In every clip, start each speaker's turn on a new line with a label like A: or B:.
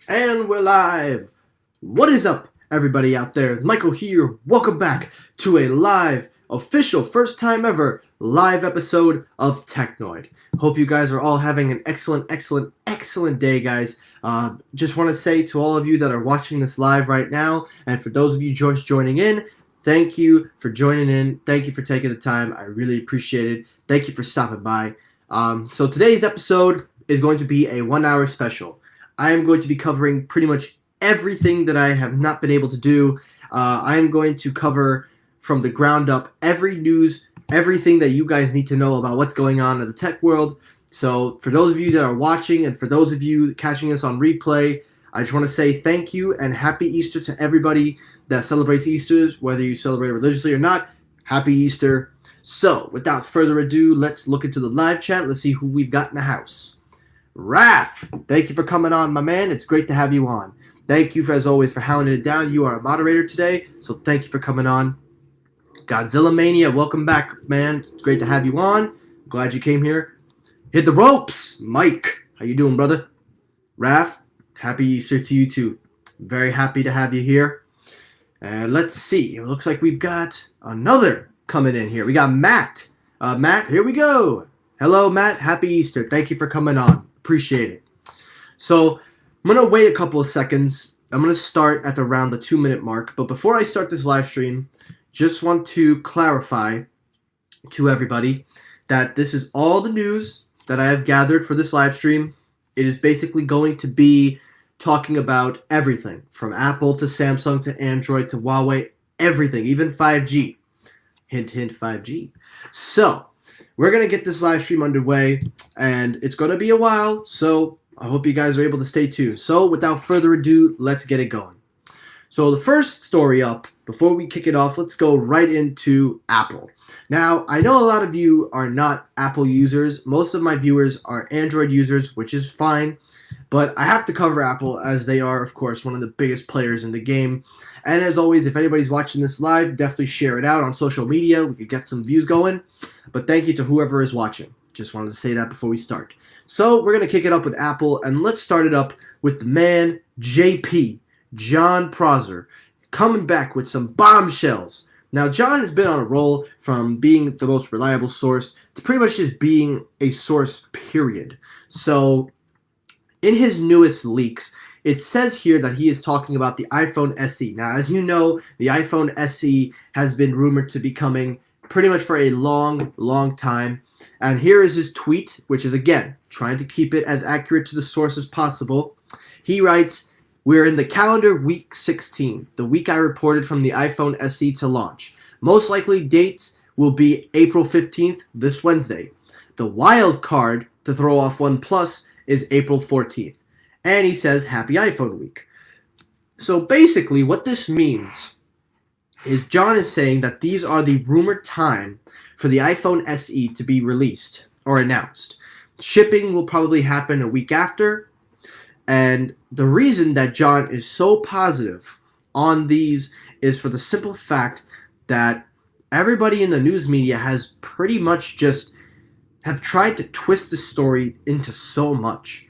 A: And we're live. What is up, everybody out there? Michael here. Welcome back to a live, official, first time ever live episode of Technoid. Hope you guys are all having an excellent day, guys. Just want to say to all of you that are watching this live right now, and for those of you just joining in, thank you for joining in. Thank you for taking the time. I really appreciate it. Thank you for stopping by. So today's episode is going to be a 1 hour special. I am going to be covering pretty much everything that I have not been able to do. I am going to cover from the ground up every news, everything that you guys need to know about what's going on in the tech world. So for those of you that are watching and for those of you catching us on replay, I just want to say thank you and happy Easter to everybody that celebrates Easter, whether you celebrate religiously or not. Happy Easter. So without further ado, let's look into the live chat. Let's see who we've got in the house. Raf, thank you for coming on, my man. It's great to have you on. Thank you, as always, for hounding it down. You are a moderator today, so thank you for coming on. Godzilla Mania, welcome back, man. It's great to have you on. Glad you came here. Hit the ropes, Mike. How you doing, brother? Raf, happy Easter to you, too. Very happy to have you here. And let's see. It looks like we've got another coming in here. We got Matt. Matt, here we go. Hello, Matt. Happy Easter. Thank you for coming on. Appreciate it. So I'm going to wait a couple of seconds. I'm going to start at around the 2-minute mark. But before I start this live stream, just want to clarify to everybody that this is all the news that I have gathered for this live stream. It is basically going to be talking about everything from Apple to Samsung to Android to Huawei, everything, even 5G. Hint, hint, 5G. So we're going to get this live stream underway, and it's going to be a while, so I hope you guys are able to stay tuned. So without further ado, let's get it going. So the first story up, before we kick it off, let's go right into Apple. Now, I know a lot of you are not Apple users. Most of my viewers are Android users, which is fine. But I have to cover Apple as they are, of course, one of the biggest players in the game. And as always, if anybody's watching this live, definitely share it out on social media. We could get some views going. But thank you to whoever is watching. Just wanted to say that before we start. So we're going to kick it up with Apple. And let's start it up with the man, JP, John Prosser, coming back with some bombshells. Now, John has been on a roll from being the most reliable source to pretty much just being a source, period. So in his newest leaks, it says here that he is talking about the iPhone SE. Now, as you know, the iPhone SE has been rumored to be coming pretty much for a long time. And here is his tweet, which is, again, trying to keep it as accurate to the source as possible. He writes, "We're in the calendar week 16, the week I reported from the iPhone SE to launch. Most likely dates will be April 15th, this Wednesday. The wild card to throw off OnePlus is April 14th. And he says, Happy iPhone Week." So basically what this means is John is saying that these are the rumored time for the iPhone SE to be released or announced. Shipping will probably happen a week after. And the reason that John is so positive on these is for the simple fact that everybody in the news media has pretty much just have tried to twist the story into so much.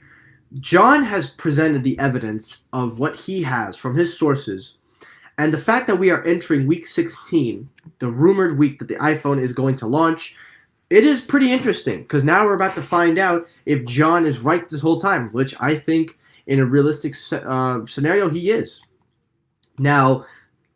A: John has presented the evidence of what he has from his sources, and the fact that we are entering week 16, the rumored week that the iPhone is going to launch, it is pretty interesting because now we're about to find out if John is right this whole time, which I think in a realistic scenario he is. Now,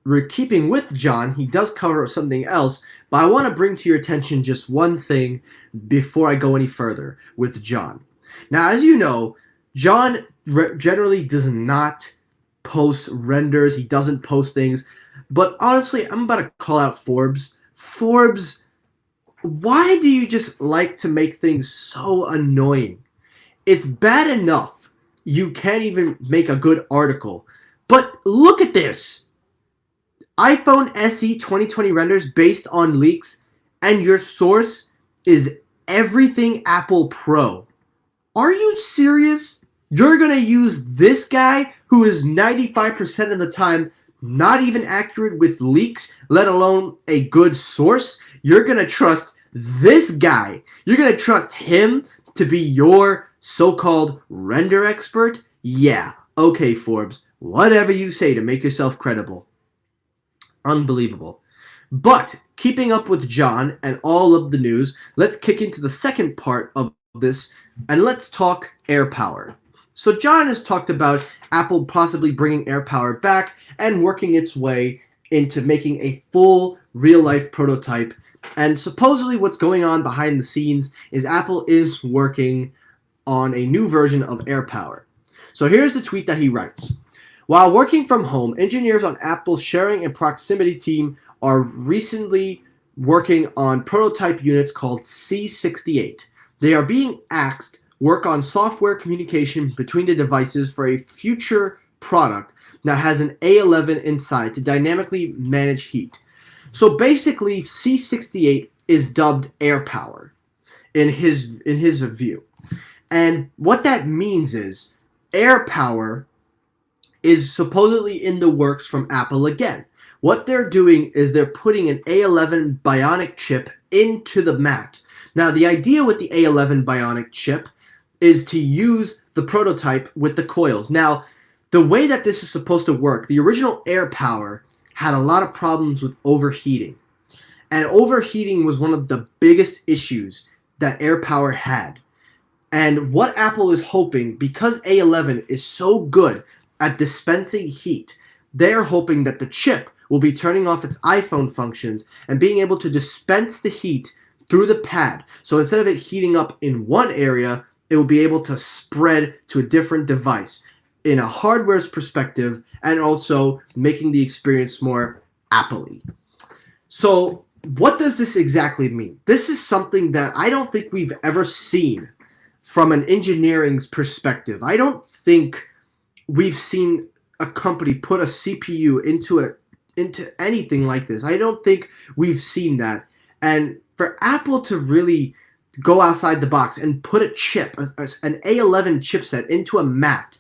A: we're keeping with John. He does cover something else, but I want to bring to your attention just one thing before I go any further with John. Now, as you know, John generally does not post renders. He doesn't post things. But honestly, I'm about to call out Forbes. Forbes, why do you just like to make things so annoying? It's bad enough you can't even make a good article. But look at this. iPhone SE 2020 renders based on leaks, and your source is Everything Apple Pro. Are you serious? You're going to use this guy who is 95% of the time not even accurate with leaks, let alone a good source? You're going to trust this guy. You're going to trust him to be your so-called render expert? Yeah, Okay, Forbes, whatever you say to make yourself credible. Unbelievable. But keeping up with John and all of the news, let's kick into the second part of this and let's talk AirPower. So John has talked about Apple possibly bringing AirPower back and working its way into making a full real-life prototype. And supposedly what's going on behind the scenes is Apple is working on a new version of AirPower. So here's the tweet that he writes. While working from home, engineers on Apple's sharing and proximity team are recently working on prototype units called C68. They are being asked work on software communication between the devices for a future product that has an A11 inside to dynamically manage heat. So basically, C68 is dubbed AirPower in his view. And what that means is AirPower is supposedly in the works from Apple again. What they're doing is they're putting an A11 Bionic chip into the Mac. Now, the idea with the A11 Bionic chip is to use the prototype with the coils. Now, the way that this is supposed to work, the original AirPower had a lot of problems with overheating. And overheating was one of the biggest issues that AirPower had. And what Apple is hoping, because A11 is so good at dispensing heat, they're hoping that the chip will be turning off its iPhone functions and being able to dispense the heat through the pad. So instead of it heating up in one area, it will be able to spread to a different device in a hardware's perspective and also making the experience more Apple-y. So what does this exactly mean? This is something that I don't think we've ever seen from an engineering's perspective. I don't think we've seen a company put a CPU into anything like this. I don't think we've seen that. And for Apple to really go outside the box and put a chip, an A11 chipset into a Mac,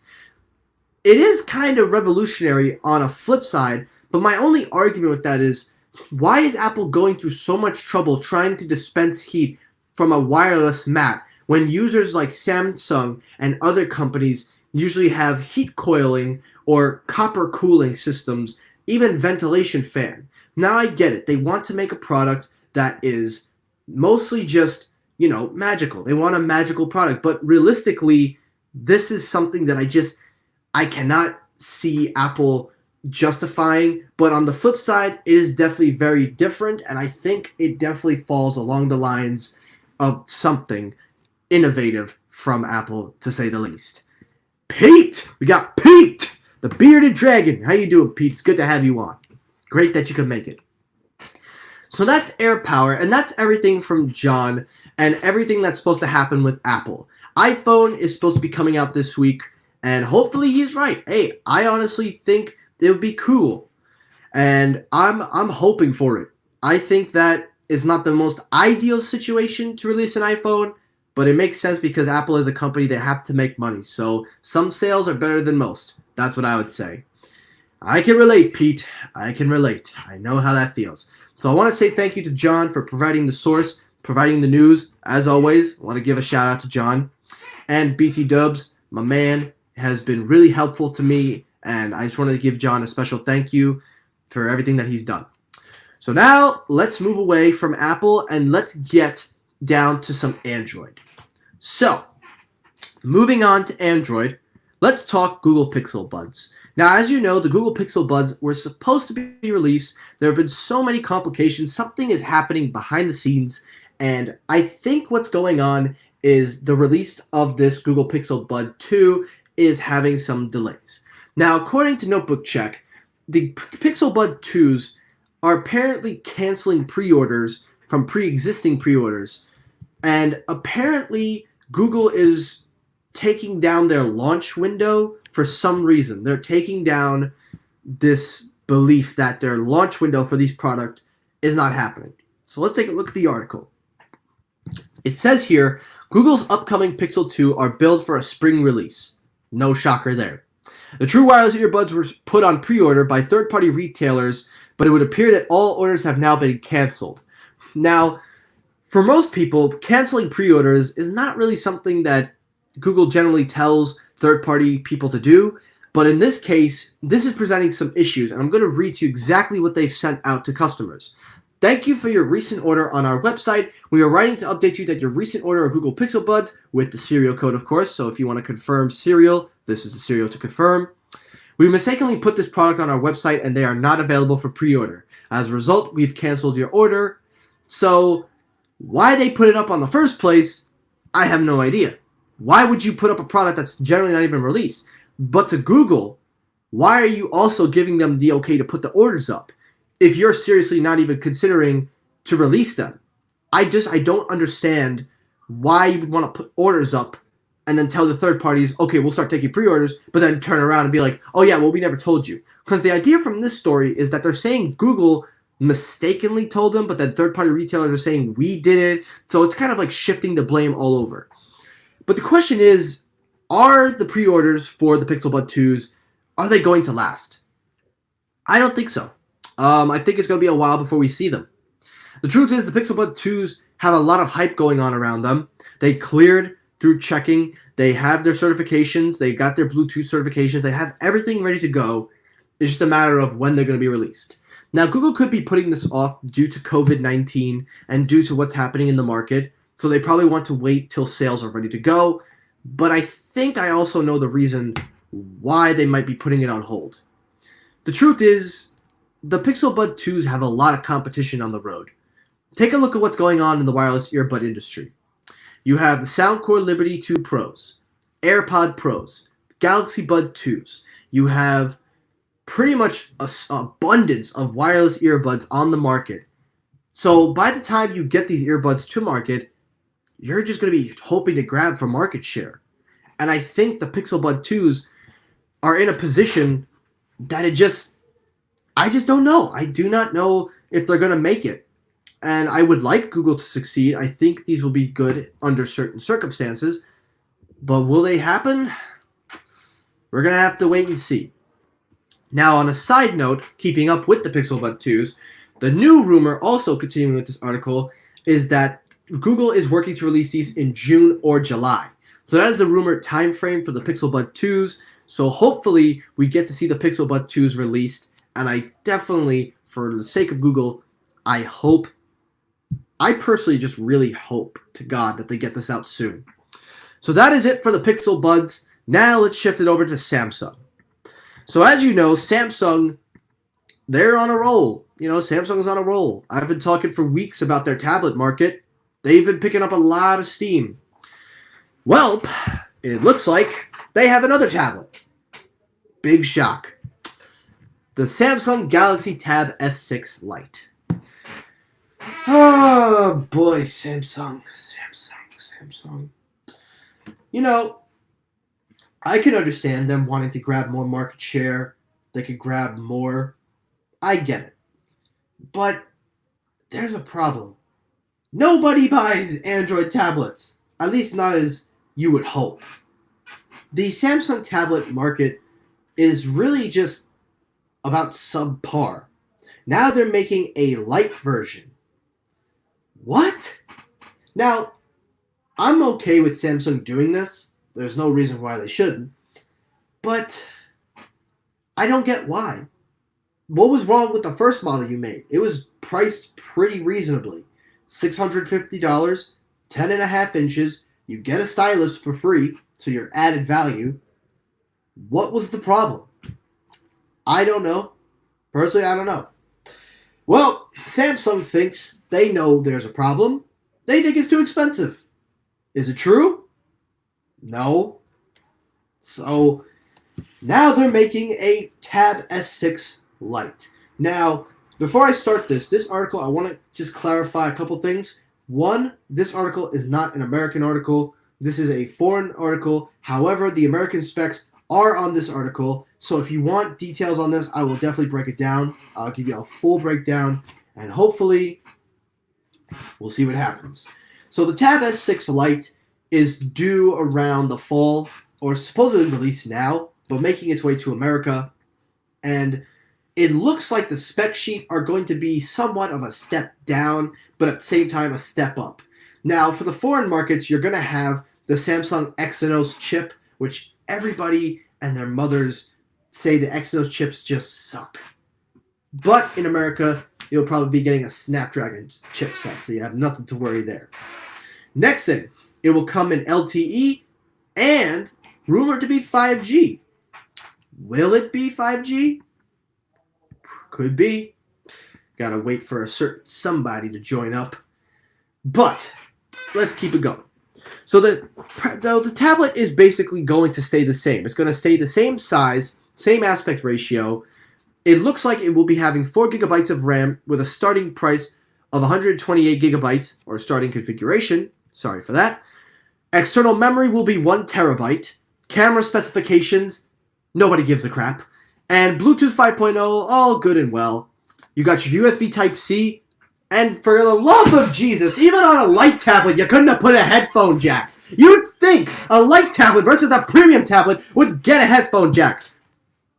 A: it is kind of revolutionary on a flip side, but my only argument with that is, why is Apple going through so much trouble trying to dispense heat from a wireless Mac when users like Samsung and other companies usually have heat coiling or copper cooling systems, even ventilation fan? Now I get it. They want to make a product that is mostly just, magical. They want a magical product, but realistically, this is something that I cannot see Apple justifying. But on the flip side, it is definitely very different, and I think it definitely falls along the lines of something innovative from Apple, to say the least. Pete! We got Pete! The bearded dragon. How you doing, Pete? It's good to have you on. Great that you could make it. So that's AirPower, and that's everything from John and everything that's supposed to happen with Apple. iPhone is supposed to be coming out this week, and hopefully he's right. Hey, I honestly think it would be cool, and I'm hoping for it. I think that is not the most ideal situation to release an iPhone, but it makes sense because Apple is a company that have to make money. So some sales are better than most. That's what I would say. I can relate, Pete. I can relate. I know how that feels. So I want to say thank you to John for providing the source, providing the news. As always, I want to give a shout out to John. And BT Dubs, my man, has been really helpful to me. And I just wanted to give John a special thank you for everything that he's done. So now let's move away from Apple and let's get down to some Android. So, moving on to Android, let's talk Google Pixel Buds. Now, as you know, the Google Pixel Buds were supposed to be released. There have been so many complications. Something is happening behind the scenes, and I think what's going on is the release of this Google Pixel Bud 2 is having some delays. Now, according to Notebook Check, the Pixel Bud 2s are apparently canceling pre-orders from pre-existing pre-orders, and apparently Google is taking down their launch window for some reason. They're taking down this belief that their launch window for these products is not happening. So let's take a look at the article. It says here, Google's upcoming Pixel 2 are billed for a spring release. No shocker there. The true wireless earbuds were put on pre-order by third-party retailers, but it would appear that all orders have now been canceled. Now, for most people, canceling pre-orders is not really something that Google generally tells third-party people to do. But in this case, this is presenting some issues, and I'm going to read to you exactly what they've sent out to customers. Thank you for your recent order on our website. We are writing to update you that your recent order of Google Pixel Buds, with the serial code of course, so if you want to confirm serial, this is the serial to confirm. We mistakenly put this product on our website and they are not available for pre-order. As a result, we've canceled your order. So why they put it up on the first place, I have no idea. Why would you put up a product that's generally not even released? But to Google, why are you also giving them the okay to put the orders up if you're seriously not even considering to release them? I don't understand why you would want to put orders up and then tell the third parties, okay, we'll start taking pre-orders, but then turn around and be like, oh yeah, well, we never told you. Because the idea from this story is that they're saying Google mistakenly told them, but then third-party retailers are saying we did it. So it's kind of like shifting the blame all over. But the question is, are the pre-orders for the Pixel Bud 2s, are they going to last? I don't think so. I think it's going to be a while before we see them. The truth is the Pixel Bud 2s have a lot of hype going on around them. They cleared through checking. They have their certifications. They got their Bluetooth certifications. They have everything ready to go. It's just a matter of when they're going to be released. Now, Google could be putting this off due to COVID-19 and due to what's happening in the market. So they probably want to wait till sales are ready to go. But I think I also know the reason why they might be putting it on hold. The truth is, the Pixel Bud 2s have a lot of competition on the road. Take a look at what's going on in the wireless earbud industry. You have the Soundcore Liberty 2 Pros, AirPod Pros, Galaxy Bud 2s. You have pretty much an abundance of wireless earbuds on the market. So by the time you get these earbuds to market, you're just going to be hoping to grab for market share. And I think the Pixel Bud 2s are in a position that I just don't know. I do not know if they're going to make it. And I would like Google to succeed. I think these will be good under certain circumstances. But will they happen? We're going to have to wait and see. Now, on a side note, keeping up with the Pixel Bud 2s, the new rumor, also continuing with this article, is that Google is working to release these in June or July. So that is the rumored time frame for the Pixel Bud 2s. So hopefully we get to see the Pixel Bud 2s released. And I definitely, for the sake of Google, I personally just really hope to God that they get this out soon. So that is it for the Pixel Buds. Now let's shift it over to Samsung. So as you know, Samsung, they're on a roll. Samsung is on a roll. I've been talking for weeks about their tablet market. They've been picking up a lot of steam. Well, it looks like they have another tablet. Big shock. The Samsung Galaxy Tab S6 Lite. Oh boy, Samsung. I can understand them wanting to grab more market share. They could grab more. I get it. But there's a problem. Nobody buys Android tablets. At least not as you would hope. The Samsung tablet market is really just about subpar. Now they're making a light version. What? Now, I'm okay with Samsung doing this. There's no reason why they shouldn't. But I don't get why. What was wrong with the first model you made? It was priced pretty reasonably. $650, 10.5 inches. You get a stylus for free, so you're added value. What was the problem? I don't know. Personally, I don't know. Well, Samsung thinks they know there's a problem. They think it's too expensive. Is it true? No. So now they're making a Tab S6 Lite. Now, before I start this article, I want to just clarify a couple things. One, this article is not an American article. This is a foreign article. However, the American specs are on this article. So if you want details on this, I will definitely break it down. I'll give you a full breakdown, and hopefully we'll see what happens. So the Tab S6 Lite is due around the fall, or supposedly released now, but making its way to America. And it looks like the spec sheet are going to be somewhat of a step down, but at the same time a step up. Now, for the foreign markets, you're going to have the Samsung Exynos chip, which everybody and their mothers say the Exynos chips just suck. But in America, you'll probably be getting a Snapdragon chipset, so you have nothing to worry there. Next thing, it will come in LTE and rumored to be 5G. Will it be 5G? Could be. Gotta wait for a certain somebody to join up. But let's keep it going. So the tablet is basically going to stay the same. It's going to stay the same size, same aspect ratio. It looks like it will be having 4 gigabytes of RAM with a starting price of 128 gigabytes, or starting configuration. Sorry for that. External memory will be 1 terabyte. Camera specifications, nobody gives a crap. And Bluetooth 5.0, all good and well. You got your USB Type-C. And for the love of Jesus, even on a light tablet, you couldn't have put a headphone jack. You'd think a light tablet versus a premium tablet would get a headphone jack.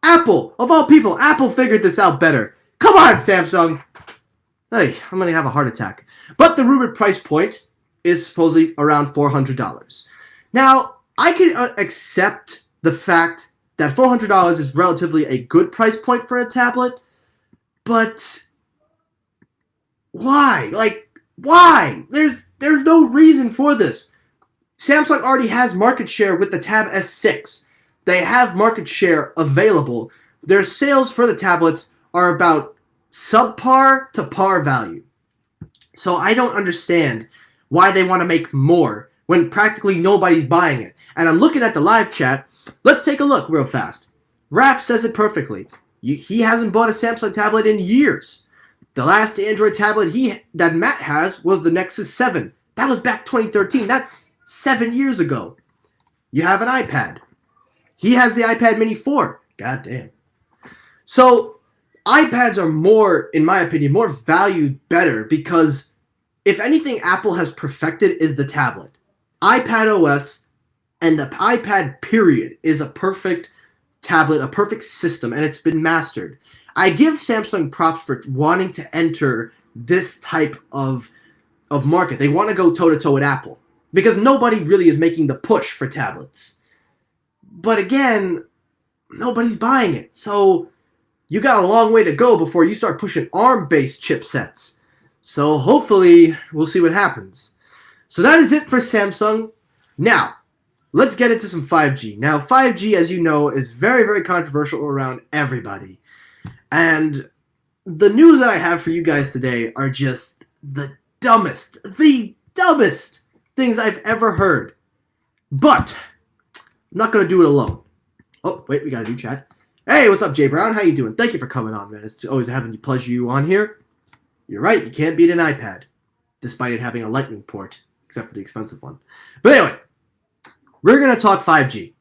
A: Apple, of all people, Apple figured this out better. Come on, Samsung. Hey, I'm going to have a heart attack. But the rumored price point is supposedly around $400. Now, I can accept the fact that $400 is relatively a good price point for a tablet, but why? Like, why? There's no reason for this. Samsung already has market share with the Tab S6. They have market share available. Their sales for the tablets are about subpar to par value. So I don't understand why they want to make more when practically nobody's buying it. And I'm looking at the live chat. Let's take a look real fast. Raph says it perfectly. He hasn't bought a Samsung tablet in years. The last Android tablet that Matt has was the Nexus 7. That was back 2013. That's 7 years ago. You have an iPad. He has the iPad Mini 4. God damn. So iPads are more, in my opinion, more valued better because if anything Apple has perfected is the tablet. iPad OS and the iPad period is a perfect tablet, a perfect system, and it's been mastered. I give Samsung props for wanting to enter this type of market. They want to go toe-to-toe with Apple because nobody really is making the push for tablets. But again, nobody's buying it. So you got a long way to go before you start pushing ARM-based chipsets. So hopefully we'll see what happens. So that is it for Samsung. Now, let's get into some 5G. Now, 5G, as you know, is very, very controversial around everybody. And the news that I have for you guys today are just the dumbest things I've ever heard. But I'm not going to do it alone. Oh, wait, we got a new chat. Hey, what's up, Jay Brown? How you doing? Thank you for coming on, man. It's always a pleasure you on here. You're right, you can't beat an iPad, despite it having a lightning port, except for the expensive one. But anyway, we're going to talk 5G.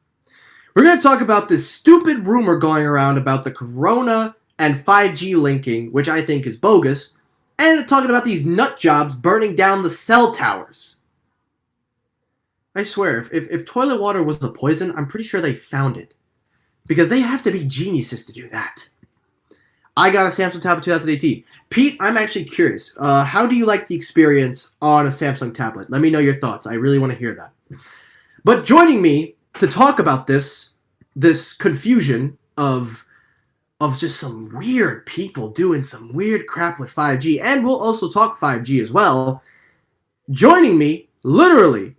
A: We're going to talk about this stupid rumor going around about the Corona and 5G linking, which I think is bogus, and talking about these nut jobs burning down the cell towers. I swear, if toilet water was a poison, I'm pretty sure they found it. Because they have to be geniuses to do that. I got a Samsung tablet 2018. Pete, I'm actually curious. How do you like the experience on a Samsung tablet? Let me know your thoughts. I really want to hear that. But joining me to talk about this confusion of just some weird people doing some weird crap with 5G, and we'll also talk 5G as well. Joining me, literally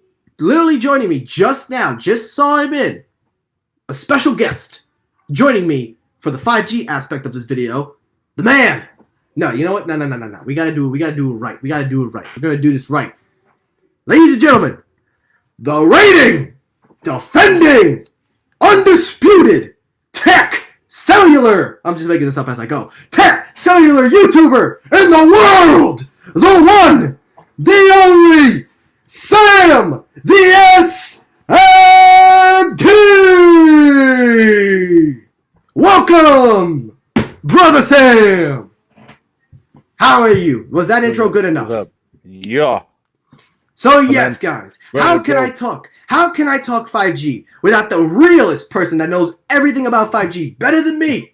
A: joining me just now, just saw him in, a special guest joining me for the 5G aspect of this video, the man. No, you know what? No. We gotta do it right. We're gonna do this right. Ladies and gentlemen, the reigning, defending, undisputed Tech Cellular. I'm just making this up as I go. Tech Cellular YouTuber in the world, the one, the only, Sam the SMT. Welcome, Brother Sam. How are you? Was that intro good enough?
B: Yeah.
A: So yes, guys, how can I talk 5G without the realest person that knows everything about 5G better than me?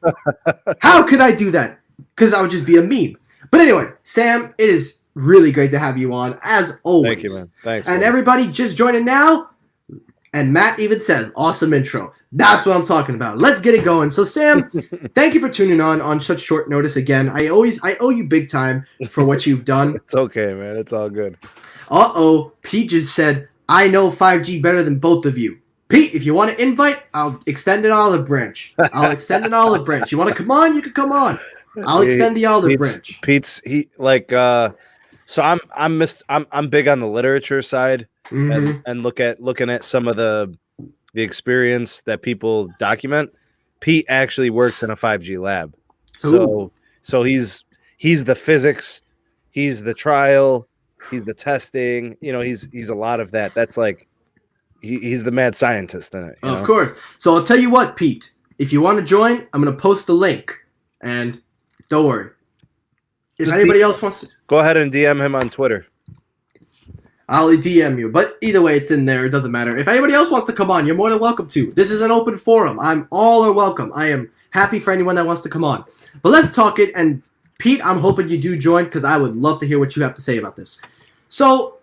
A: How could I do that? Because I would just be a meme. But anyway, Sam, it is really great to have you on, as always.
B: Thank you, man. Thanks.
A: And everybody just joining now, And Matt even says, awesome intro. That's what I'm talking about. Let's get it going. So, Sam, thank you for tuning on such short notice again. I owe you big time for what you've done.
B: It's okay, man. It's all good.
A: Uh-oh. Pete just said, I know 5G better than both of you. Pete, if you want to invite, I'll extend an olive branch. I'll extend an olive branch. You want to come on? You can come on. I'll extend the olive branch.
B: Pete's so I'm big on the literature side and looking at some of the experience that people document. Pete actually works in a 5G lab.
A: Ooh.
B: So he's the physics, he's the trial, he's the testing, he's a lot of that. That's like he's the mad scientist in it.
A: Of course. So I'll tell you what, Pete. If you want to join, I'm going to post the link. And don't worry. If anybody else wants to...
B: Go ahead and DM him on Twitter.
A: I'll DM you. But either way, it's in there. It doesn't matter. If anybody else wants to come on, you're more than welcome to. This is an open forum. All are welcome. I am happy for anyone that wants to come on. But let's talk it. And Pete, I'm hoping you do join because I would love to hear what you have to say about this. So...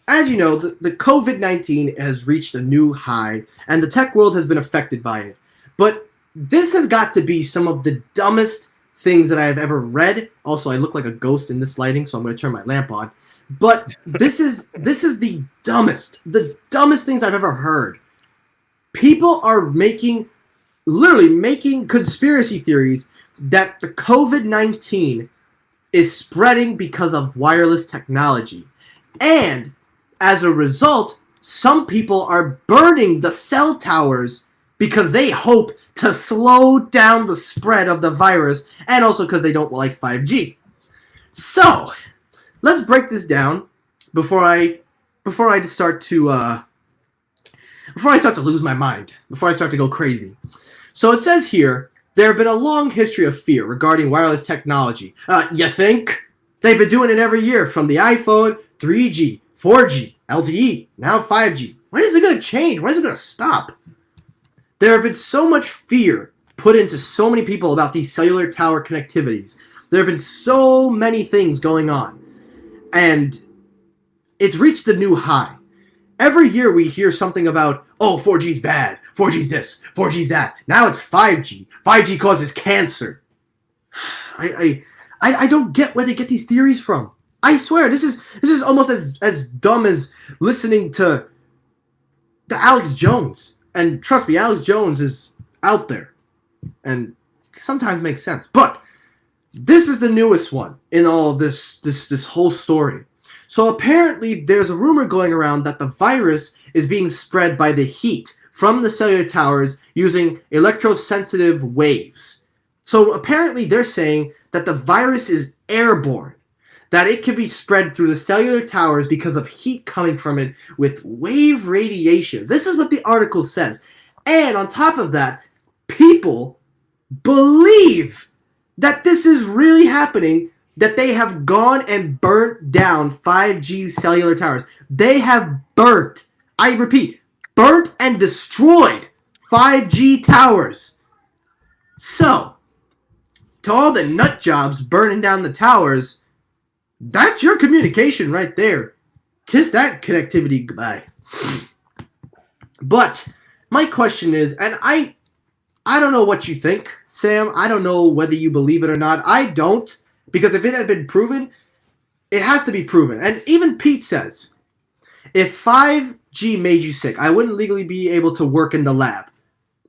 A: as you know, the COVID-19 has reached a new high, and the tech world has been affected by it. But this has got to be some of the dumbest things that I have ever read. Also, I look like a ghost in this lighting, so I'm going to turn my lamp on. But this is the dumbest things I've ever heard. People are literally making conspiracy theories that the COVID-19 is spreading because of wireless technology. And as a result, some people are burning the cell towers because they hope to slow down the spread of the virus, and also because they don't like 5G. So, let's break this down before I start to lose my mind, before I start to go crazy. So it says here, there have been a long history of fear regarding wireless technology. You think? They've been doing it every year, from the iPhone, 3G, 4G, LTE, now 5G. When is it going to change? When is it going to stop? There have been so much fear put into so many people about these cellular tower connectivities. There have been so many things going on. And it's reached the new high. Every year we hear something about, oh, 4G's bad, 4G's this, 4G's that. Now it's 5G. 5G causes cancer. I don't get where they get these theories from. I swear, this is almost as dumb as listening to Alex Jones. And trust me, Alex Jones is out there. And sometimes makes sense. But this is the newest one in all of this whole story. So apparently there's a rumor going around that the virus is being spread by the heat from the cellular towers using electrosensitive waves. So apparently they're saying that the virus is airborne, that it can be spread through the cellular towers because of heat coming from it with wave radiations. This is what the article says. And on top of that, people believe that this is really happening, that they have gone and burnt down 5G cellular towers. They have burnt, I repeat, burnt and destroyed 5G towers. So, to all the nut jobs burning down the towers, that's your communication right there. Kiss that connectivity goodbye. But my question is, and I don't know what you think, Sam. I don't know whether you believe it or not. I don't, because if it had been proven, it has to be proven. And even Pete says, if 5G made you sick, I wouldn't legally be able to work in the lab.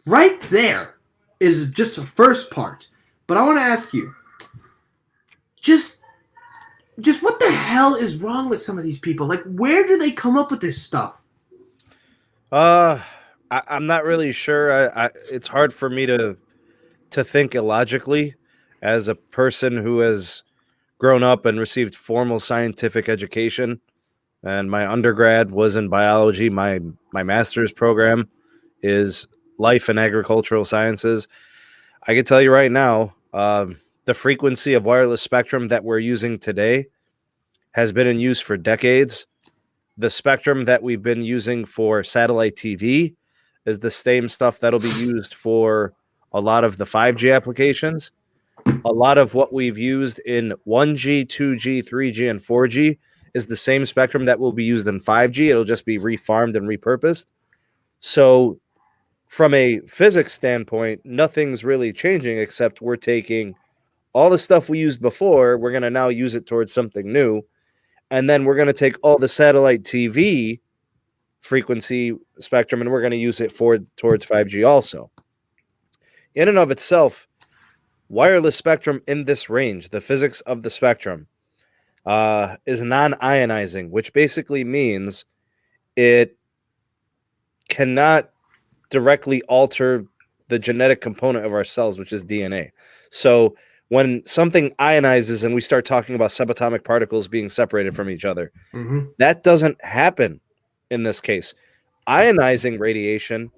A: Right there is just the first part. But I want to ask you, just what the hell is wrong with some of these people? Like, where do they come up with this stuff?
B: I'm not really sure. It's hard for me to think illogically as a person who has grown up and received formal scientific education. And my undergrad was in biology. My master's program is life and agricultural sciences. I can tell you right now, the frequency of wireless spectrum that we're using today has been in use for decades. The spectrum that we've been using for satellite TV is the same stuff that'll be used for a lot of the 5G applications. A lot of what we've used in 1G, 2G, 3G, and 4G is the same spectrum that will be used in 5G. It'll just be refarmed and repurposed. So from a physics standpoint, nothing's really changing except we're taking all the stuff we used before, we're going to now use it towards something new. And then we're going to take all the satellite TV frequency spectrum and we're going to use it towards 5G also. In and of itself, wireless spectrum in this range, the physics of the spectrum, is non-ionizing, which basically means it cannot directly alter the genetic component of our cells, which is DNA. So when something ionizes and we start talking about subatomic particles being separated from each other, that doesn't happen in this case. Ionizing radiation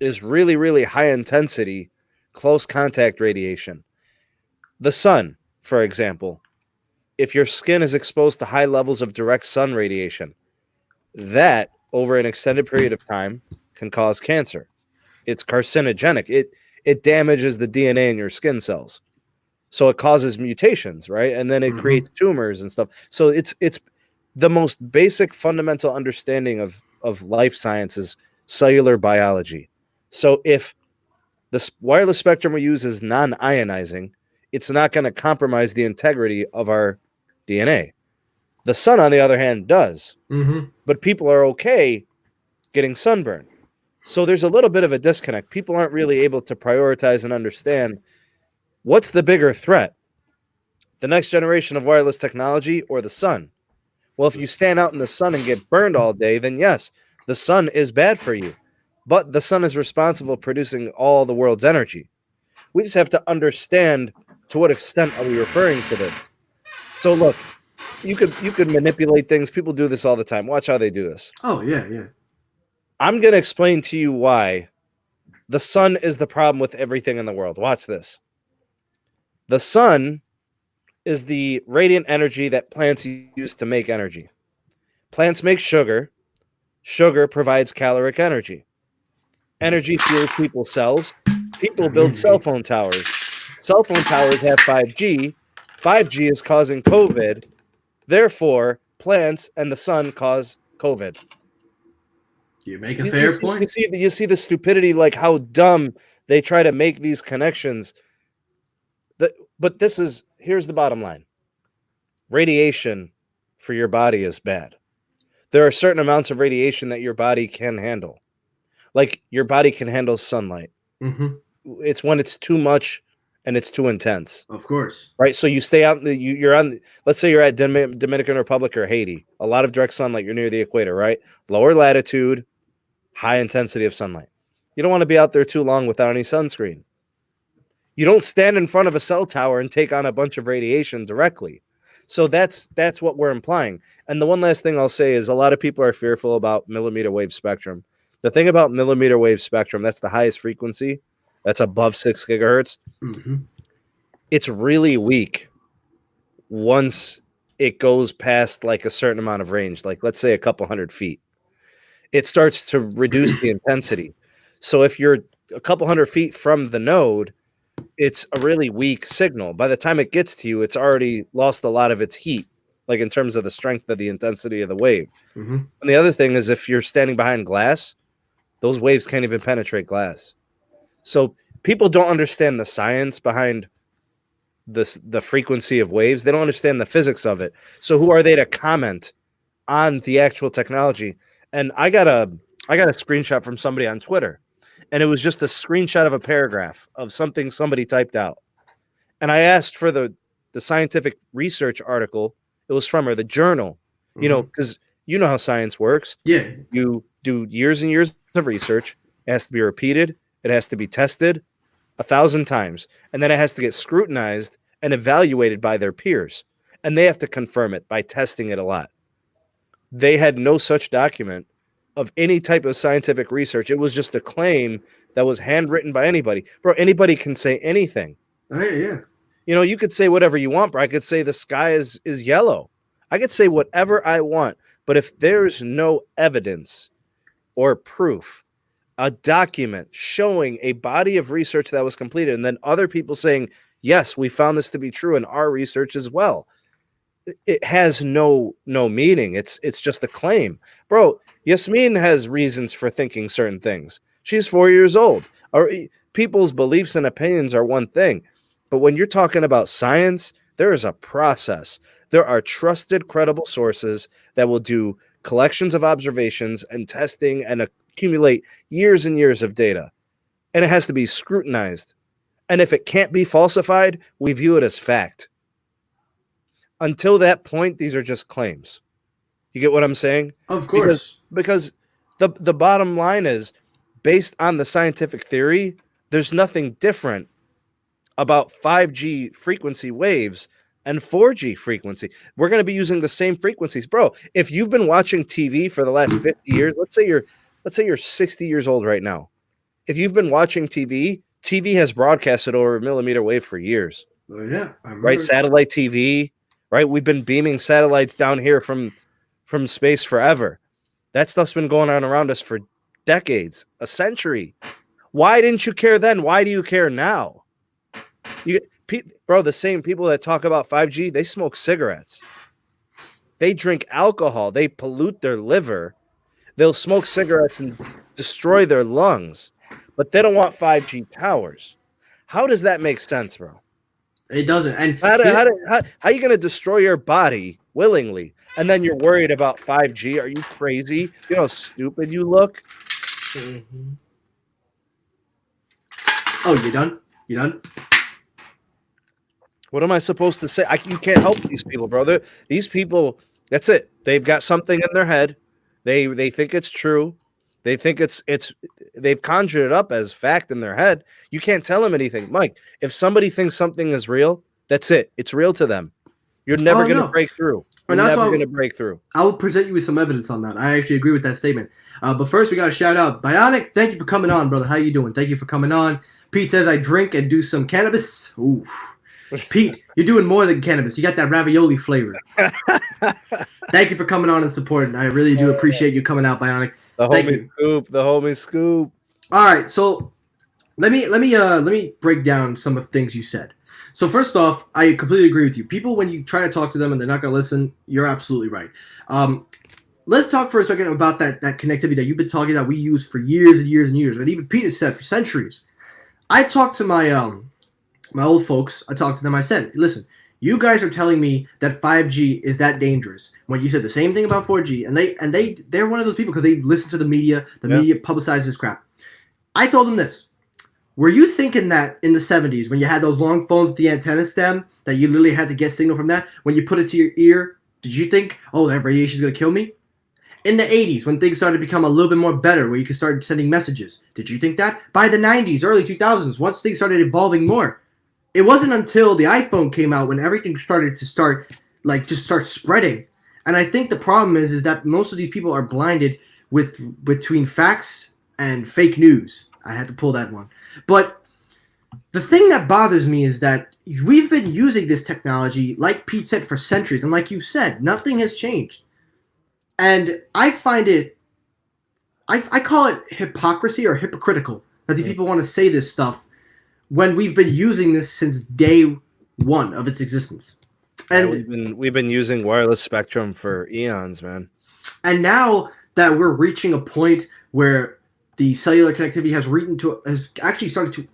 B: is really, really high intensity, close contact radiation. The sun, for example, if your skin is exposed to high levels of direct sun radiation, that over an extended period of time can cause cancer. It's carcinogenic. It damages the DNA in your skin cells. So it causes mutations, right? And then it creates tumors and stuff. So it's the most basic fundamental understanding of life science is cellular biology. So if the wireless spectrum we use is non-ionizing, it's not going to compromise the integrity of our DNA. The sun, on the other hand, does. But people are okay getting sunburned. So there's a little bit of a disconnect. People aren't really able to prioritize and understand what's the bigger threat, the next generation of wireless technology or the sun. Well, if you stand out in the sun and get burned all day, then yes, the sun is bad for you. But the sun is responsible for producing all the world's energy. We just have to understand to what extent are we referring to this. So look, you could manipulate things. People do this all the time. Watch how they do this.
A: Oh, yeah.
B: I'm going to explain to you why the sun is the problem with everything in the world. Watch this. The sun is the radiant energy that plants use to make energy. Plants make sugar. Sugar provides caloric energy. Energy fuels people's cells. People build cell phone towers. Cell phone towers have 5G. 5G is causing COVID. Therefore, plants and the sun cause COVID.
A: You make a fair point.
B: You see the stupidity, like how dumb they try to make these connections. But here's the bottom line. Radiation for your body is bad. There are certain amounts of radiation that your body can handle. Like your body can handle sunlight. It's when it's too much and it's too intense.
A: Of course.
B: Right? So you stay out, you're on, let's say you're at Dominican Republic or Haiti. A lot of direct sunlight, you're near the equator, right? Lower latitude, high intensity of sunlight. You don't want to be out there too long without any sunscreen. You don't stand in front of a cell tower and take on a bunch of radiation directly. So that's what we're implying. And the one last thing I'll say is a lot of people are fearful about millimeter wave spectrum. The thing about millimeter wave spectrum, that's the highest frequency. That's above 6 gigahertz. It's really weak once it goes past like a certain amount of range, like let's say a couple 100 feet. It starts to reduce the intensity. So if you're a couple 100 feet from the node, it's a really weak signal. By the time it gets to you, it's already lost a lot of its heat, like in terms of the strength of the intensity of the wave. And the other thing is if you're standing behind glass, those waves can't even penetrate glass. So people don't understand the science behind the frequency of waves. They don't understand the physics of it. So who are they to comment on the actual technology? And I got a screenshot from somebody on Twitter, and it was just a screenshot of a paragraph of something somebody typed out. And I asked for the scientific research article. It was from her, the journal, you know, because you know how science works.
A: Yeah.
B: You do years and years of research. It has to be repeated. It has to be tested 1,000 times. And then it has to get scrutinized and evaluated by their peers. And they have to confirm it by testing it a lot. They had no such document of any type of scientific research. It was just a claim that was handwritten by anybody. Bro, anybody can say anything.
A: Yeah.
B: You know, you could say whatever you want, bro. I could say the sky is yellow. I could say whatever I want. But if there's no evidence or proof, a document showing a body of research that was completed, and then other people saying, yes, we found this to be true in our research as well, it has no meaning. It's just a claim, bro. Yasmin has reasons for thinking certain things. She's 4 years old. People's beliefs and opinions are one thing, but when you're talking about science, there is a process. There are trusted, credible sources that will do collections of observations and testing and accumulate years and years of data, and it has to be scrutinized. And if it can't be falsified, we view it as fact. Until that point, these are just claims. You get what I'm saying?
A: Of course.
B: Because the bottom line is, based on the scientific theory, there's nothing different about 5G frequency waves and 4G frequency. We're going to be using the same frequencies, bro. If you've been watching TV for the last 50 years, let's say you're 60 years old right now. If you've been watching TV has broadcasted over a millimeter wave for years.
A: Yeah, I remember.
B: Right? Satellite TV, right? We've been beaming satellites down here from space forever. That stuff's been going on around us for decades, a century. Why didn't you care then? Why do you care now? Bro, the same people that talk about 5G, they smoke cigarettes. They drink alcohol. They pollute their liver. They'll smoke cigarettes and destroy their lungs, but they don't want 5G towers. How does that make sense, bro?
A: It doesn't. And
B: how are you going to destroy your body willingly, and then you're worried about 5G? Are you crazy? You know how stupid you look?
A: Mm-hmm. Oh, you done? You done?
B: What am I supposed to say? You can't help these people, brother. These people, that's it. They've got something in their head. They think it's true. They think they've conjured it up as fact in their head. You can't tell them anything. Mike, if somebody thinks something is real, that's it. It's real to them. You're never going to break through. You're never going to break through.
A: I will present you with some evidence on that. I actually agree with that statement. But first, we got to shout out Bionic. Thank you for coming on, brother. How you doing? Thank you for coming on. Pete says, I drink and do some cannabis. Ooh. Pete, you're doing more than cannabis. You got that ravioli flavor. Thank you for coming on and supporting. I really do appreciate you coming out, Bionic.
B: The homie scoop.
A: All right, so let me break down some of the things you said. So first off, I completely agree with you. People, when you try to talk to them and they're not going to listen, you're absolutely right. Let's talk for a second about that connectivity that you've been talking about. We use for years and years and years, and even Peter said for centuries. I talked to my old folks. I talked to them. I said, listen, you guys are telling me that 5G is that dangerous when you said the same thing about 4G, and they're one of those people because they listen to the media. The media publicizes crap. I told them this. Were you thinking that in the 70s when you had those long phones with the antenna stem that you literally had to get signal from that, when you put it to your ear, did you think, oh, that radiation is going to kill me? In the 80s, when things started to become a little bit more better, where you could start sending messages, did you think that? By the 90s, early 2000s, once things started evolving more, it wasn't until the iPhone came out when everything started to start spreading. And I think the problem is that most of these people are blinded between facts and fake news. I had to pull that one. But the thing that bothers me is that we've been using this technology, like Pete said, for centuries. And like you said, nothing has changed. And I find it, I call it hypocrisy or hypocritical that these people want to say this stuff when we've been using this since day one of its existence. And
B: we've been using wireless spectrum for eons, man.
A: And now that we're reaching a point where the cellular connectivity has actually started to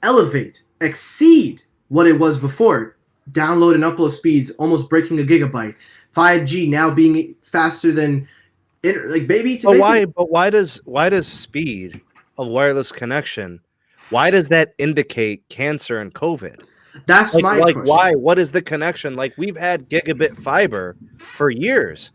A: exceed what it was before. Download and upload speeds almost breaking a gigabyte. 5G now being faster than
B: why does speed of wireless connection, why does that indicate cancer and COVID?
A: That's my question.
B: Why? What is the connection? Like, we've had gigabit fiber for years.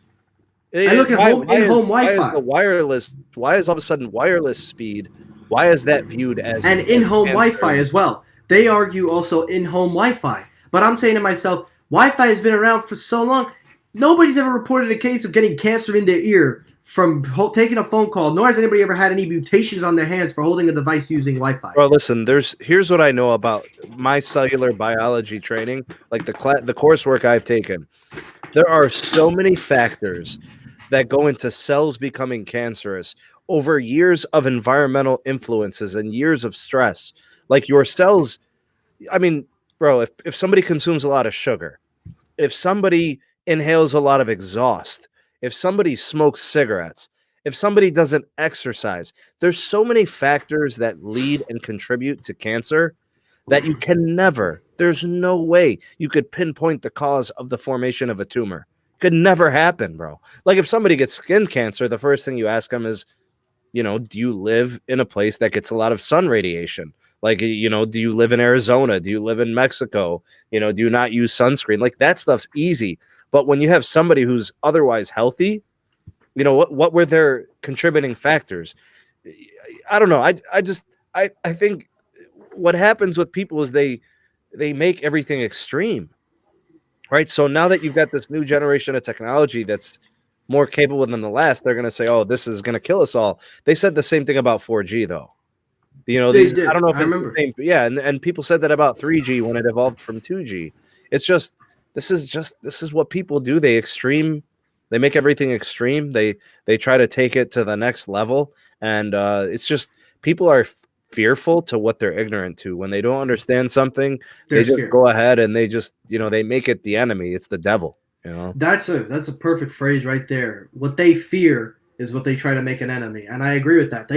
A: I look at in-home Wi-Fi.
B: Why is all of a sudden wireless speed? Why is that viewed as
A: and in-home Wi-Fi as well? They argue also in-home Wi-Fi, but I'm saying to myself, Wi-Fi has been around for so long. Nobody's ever reported a case of getting cancer in their ear from taking a phone call, nor has anybody ever had any mutations on their hands for holding a device using Wi-Fi.
B: Well, listen, here's what I know about my cellular biology training, like the coursework I've taken. There are so many factors that go into cells becoming cancerous over years of environmental influences and years of stress. Like your cells, I mean, bro, if somebody consumes a lot of sugar, if somebody inhales a lot of exhaust, if somebody smokes cigarettes, if somebody doesn't exercise, there's so many factors that lead and contribute to cancer that you can never, there's no way you could pinpoint the cause of the formation of a tumor. Could never happen, bro. Like if somebody gets skin cancer, the first thing you ask them is, do you live in a place that gets a lot of sun radiation? Like, do you live in Arizona? Do you live in Mexico? Do you not use sunscreen? Like that stuff's easy. But when you have somebody who's otherwise healthy, what were their contributing factors? I don't know. I think what happens with people is they make everything extreme, right? So now that you've got this new generation of technology that's more capable than the last, they're going to say, "Oh, this is going to kill us all." They said the same thing about 4G, though.
A: They
B: I
A: did.
B: don't know if
A: I
B: it's the
A: remember.
B: same. Yeah, and people said that about 3G when it evolved from 2G. It's just this is what people do. They make everything extreme. They try to take it to the next level, and it's just people are fearful to what they're ignorant to. When they don't understand something,
A: They're
B: they just
A: scared.
B: go ahead and they just they make it the enemy. It's the devil.
A: That's a perfect phrase right there. What they fear is what they try to make an enemy, and I agree with that.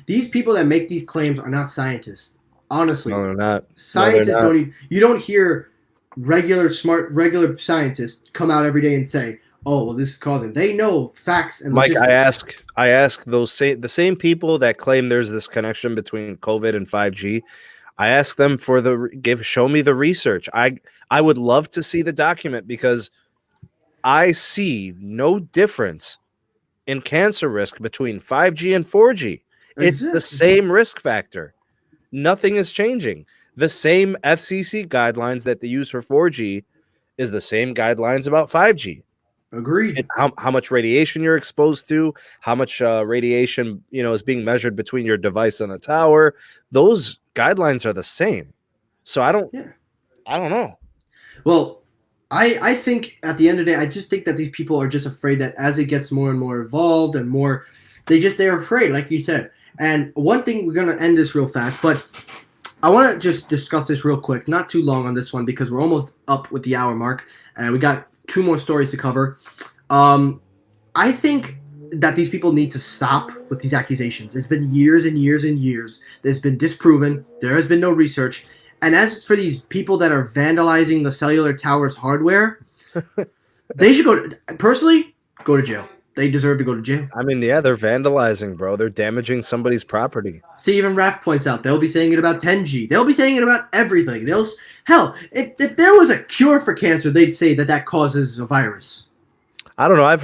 A: These people that make these claims are not scientists.
B: No,
A: Honestly,
B: they're not. No, they're
A: scientists
B: not.
A: don't even. You don't hear regular scientists come out every day and say, "Oh, well, this is causing." They know facts and
B: Mike,
A: logistics.
B: I ask the same people that claim there's this connection between COVID and 5G. I ask them for show me the research. I would love to see the document because I see no difference in cancer risk between 5G and 4G. It's the
A: Exactly.
B: same risk factor. Nothing is changing. The same FCC guidelines that they use for 4G is the same guidelines about 5G.
A: Agreed.
B: How much radiation you're exposed to, how much radiation is being measured between your device and the tower. Those guidelines are the same. So
A: Yeah.
B: I don't know.
A: Well, I think at the end of the day, I just think that these people are just afraid that as it gets more and more evolved and more, they're afraid, like you said. And one thing, we're gonna end this real fast, but I want to just discuss this real quick, not too long on this one because we're almost up with the hour mark, and we got two more stories to cover. Um, I think that these people need to stop with these accusations. It's been years and years and years. There's been disproven. There has been no research. And as for these people that are vandalizing the cellular tower's hardware, they should personally go to jail. They deserve to go to jail.
B: I mean, yeah, they're vandalizing, bro. They're damaging somebody's property.
A: See, even Raf points out they'll be saying it about 10G. They'll be saying it about everything. Hell, if there was a cure for cancer, they'd say that causes a virus.
B: I don't know. I've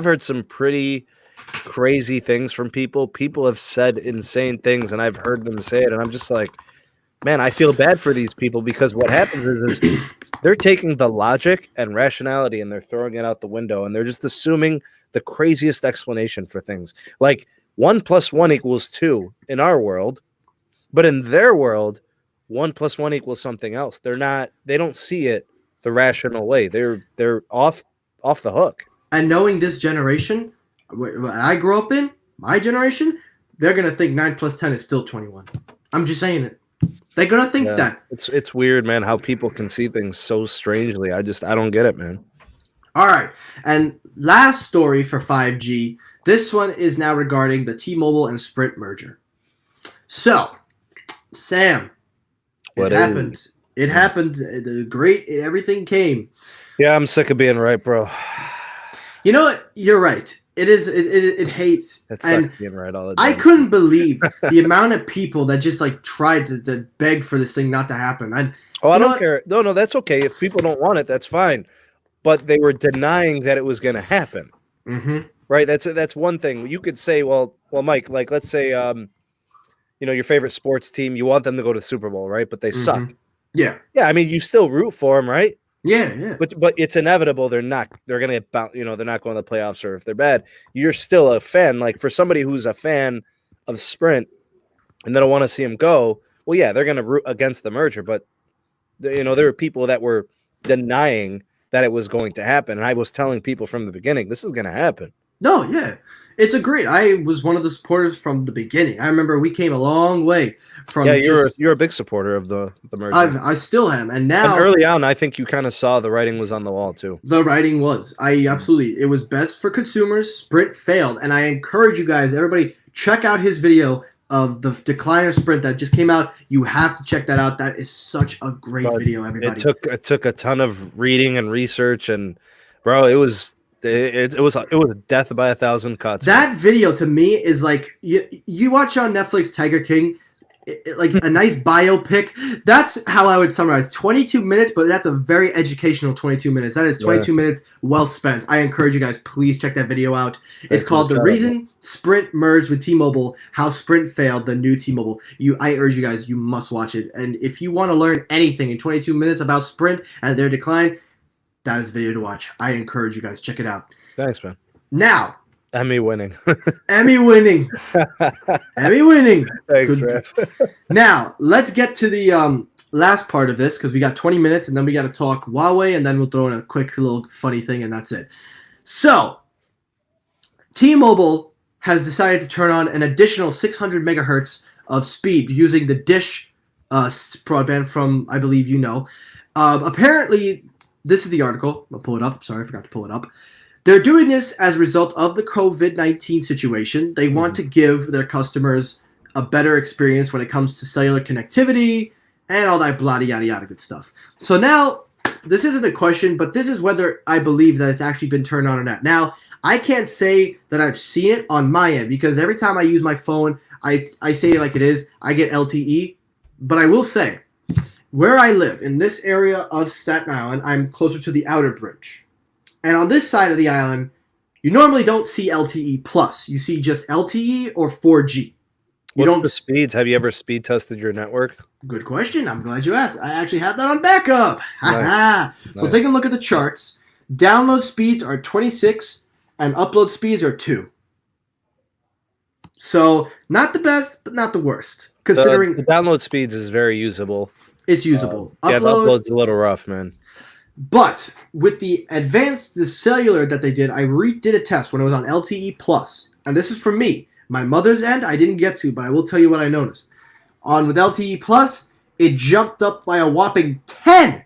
B: heard some pretty crazy things from people. People have said insane things, and I've heard them say it, and I'm just like, man, I feel bad for these people because what happens is they're taking the logic and rationality and they're throwing it out the window, and they're just assuming the craziest explanation for things. Like 1+1 = 2 in our world, but in their world, 1+1 = something else. They don't see it the rational way. They're off the hook.
A: And knowing this generation, what I grew up in, my generation, they're gonna think 9 + 10 is still 21. I'm just saying it. They're gonna think
B: Yeah,
A: that.
B: it's weird, man, how people can see things so strangely. I don't get it, man.
A: All right. And last story for 5G. This one is now regarding the T-Mobile and Sprint merger. So, Sam,
B: What
A: it
B: is-
A: happened. It happened. The great everything came.
B: Yeah, I'm sick of being right, bro.
A: You know what? You're right. It is. It hates.
B: It
A: And
B: sucks being right all the
A: I
B: time.
A: couldn't believe the amount of people that just like tried to beg for this thing not to happen.
B: I
A: you know
B: don't
A: what?
B: care. No, that's okay. If people don't want it, that's fine. But they were denying that it was going to happen,
A: Mm-hmm.
B: right? That's one thing. You could say, well, Mike, like let's say, your favorite sports team, you want them to go to the Super Bowl, right? But they suck.
A: Yeah.
B: Yeah, I mean, you still root for them, right?
A: Yeah. Yeah.
B: But it's inevitable. They're not going to get they're not going to the playoffs, or if they're bad, you're still a fan. Like for somebody who's a fan of Sprint and they don't want to see them go, well, yeah, they're going to root against the merger. But there were people that were denying that it was going to happen, and I was telling people from the beginning, this is going to happen.
A: No, yeah. It's a great. I was one of the supporters from the beginning. I remember we came a long way
B: Yeah,
A: from just.
B: you're a big supporter of the merger.
A: I still am, and
B: And
A: now
B: early on, I think you kind of saw the writing was on the wall too.
A: the writing was. I absolutely. It was best for consumers. Sprint failed, and I encourage you guys, everybody, check out his video of the decline of Sprint that just came out. You have to check that out. That is such a great
B: But
A: video, everybody.
B: it took a ton of reading and research, and bro, it was death by a thousand cuts.
A: That video to me is like you watch on Netflix Tiger King, like a nice biopic. That's how I would summarize 22 minutes, but that's a very educational 22 minutes. That is 22 minutes well spent. I encourage you guys, please check that video out. It's called The Reason Sprint Merged with T-Mobile, How Sprint Failed, the New T-Mobile. I urge you guys, you must watch it. And if you want to learn anything in 22 minutes about Sprint and their decline, that is a video to watch. I encourage you guys, check it out.
B: Thanks, man.
A: Now,
B: Emmy winning.
A: Emmy winning. Emmy winning.
B: Thanks, Ref.
A: Now, let's get to the last part of this because we got 20 minutes and then we got to talk Huawei and then we'll throw in a quick little funny thing and that's it. So, T-Mobile has decided to turn on an additional 600 megahertz of speed using the Dish broadband from, I believe you know. Apparently, this is the article. I'll pull it up. Sorry, I forgot to pull it up. They're doing this as a result of the COVID-19 situation. They want to give their customers a better experience when it comes to cellular connectivity and all that blah yada yada good stuff. So now, this isn't a question, but this is whether I believe that it's actually been turned on or not. Now, I can't say that I've seen it on my end because every time I use my phone, I say it like it is. I get LTE, but I will say, where I live in this area of Staten Island, I'm closer to the outer bridge. And on this side of the island, you normally don't see LTE plus. You see just LTE or 4G.
B: What's the speeds? Have you ever speed tested your network?
A: Good question. I'm glad you asked. I actually have that on backup.
B: Nice.
A: So take a look at the charts. Download speeds are 26 and upload speeds are 2. So not the best, but not the worst. Considering
B: the download speeds is very usable.
A: It's usable.
B: Yeah, the upload's a little rough, man.
A: But with the cellular that they did, I redid a test when it was on LTE Plus. And this is for me. My mother's end, I didn't get to, but I will tell you what I noticed. With LTE Plus, it jumped up by a whopping 10.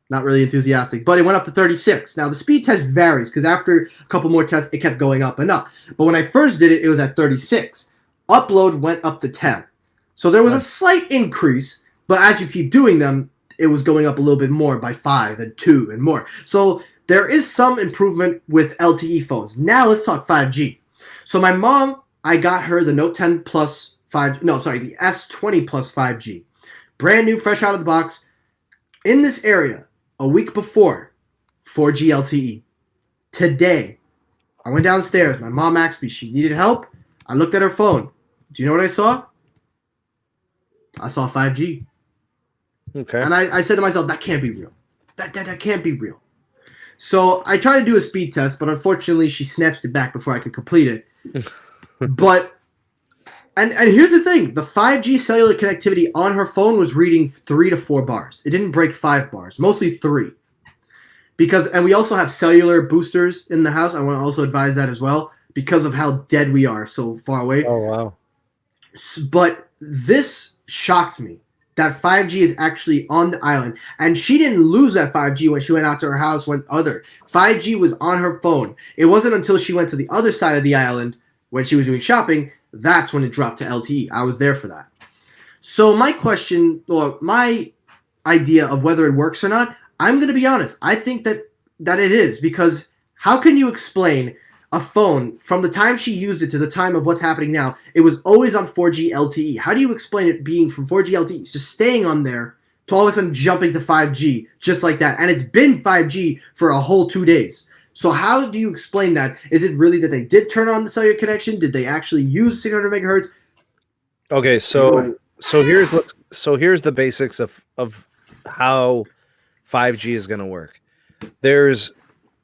A: Not really enthusiastic, but it went up to 36. Now, the speed test varies because after a couple more tests, it kept going up and up. But when I first did it, it was at 36. Upload went up to 10. So there was a slight increase, but as you keep doing them, it was going up a little bit more by 5 and 2 and more. So there is some improvement with LTE phones. Now let's talk 5G. So my mom, I got her the Note 10 Plus 5G. No, sorry, the S20 Plus 5G. Brand new, fresh out of the box. In this area, a week before, 4G LTE. Today, I went downstairs. My mom asked me, she needed help. I looked at her phone. Do you know what I saw? I saw 5G.
B: Okay.
A: And I said to myself, that can't be real. That can't be real. So I tried to do a speed test, but unfortunately she snatched it back before I could complete it. But, and here's the thing. The 5G cellular connectivity on her phone was reading 3 to 4 bars. It didn't break 5 bars, mostly 3. And we also have cellular boosters in the house. I want to also advise that as well because of how dead we are so far away.
B: Oh, wow.
A: But this shocked me. That 5G is actually on the island. And she didn't lose that 5G when she went out to her house. 5G was on her phone. It wasn't until she went to the other side of the island when she was doing shopping, that's when it dropped to LTE. I was there for that. So my question, or my idea of whether it works or not, I'm going to be honest. I think that it is. Because how can you explain a phone from the time she used it to the time of what's happening now? It was always on 4G LTE. How do you explain it being from 4G LTE, just staying on there, to all of a sudden jumping to 5G just like that? And it's been 5G for a whole 2 days. So how do you explain that? Is it really that they did turn on the cellular connection? Did they actually use 600 megahertz?
B: Okay, so here's the basics of how 5G is going to work. There's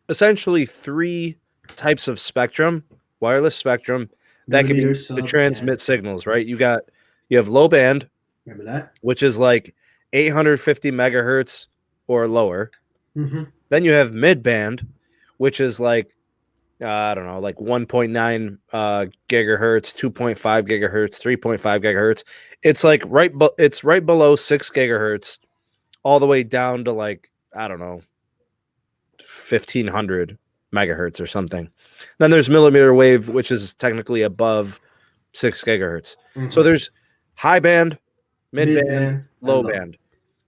B: essentially 3 types of spectrum, wireless spectrum, that can be used to transmit signals, right? You have low band,
A: remember that,
B: which is like 850 megahertz or lower.
A: Mm-hmm.
B: Then you have mid band, which is like I don't know, like 1.9 gigahertz, 2.5 gigahertz, 3.5 gigahertz. It's like it's right below 6 gigahertz, all the way down to like, I don't know, 1500 megahertz or something. Then there's millimeter wave, which is technically above 6 gigahertz. So
A: Mm-hmm.
B: there's high band, mid
A: Mid
B: band,
A: band and
B: low
A: low.
B: band.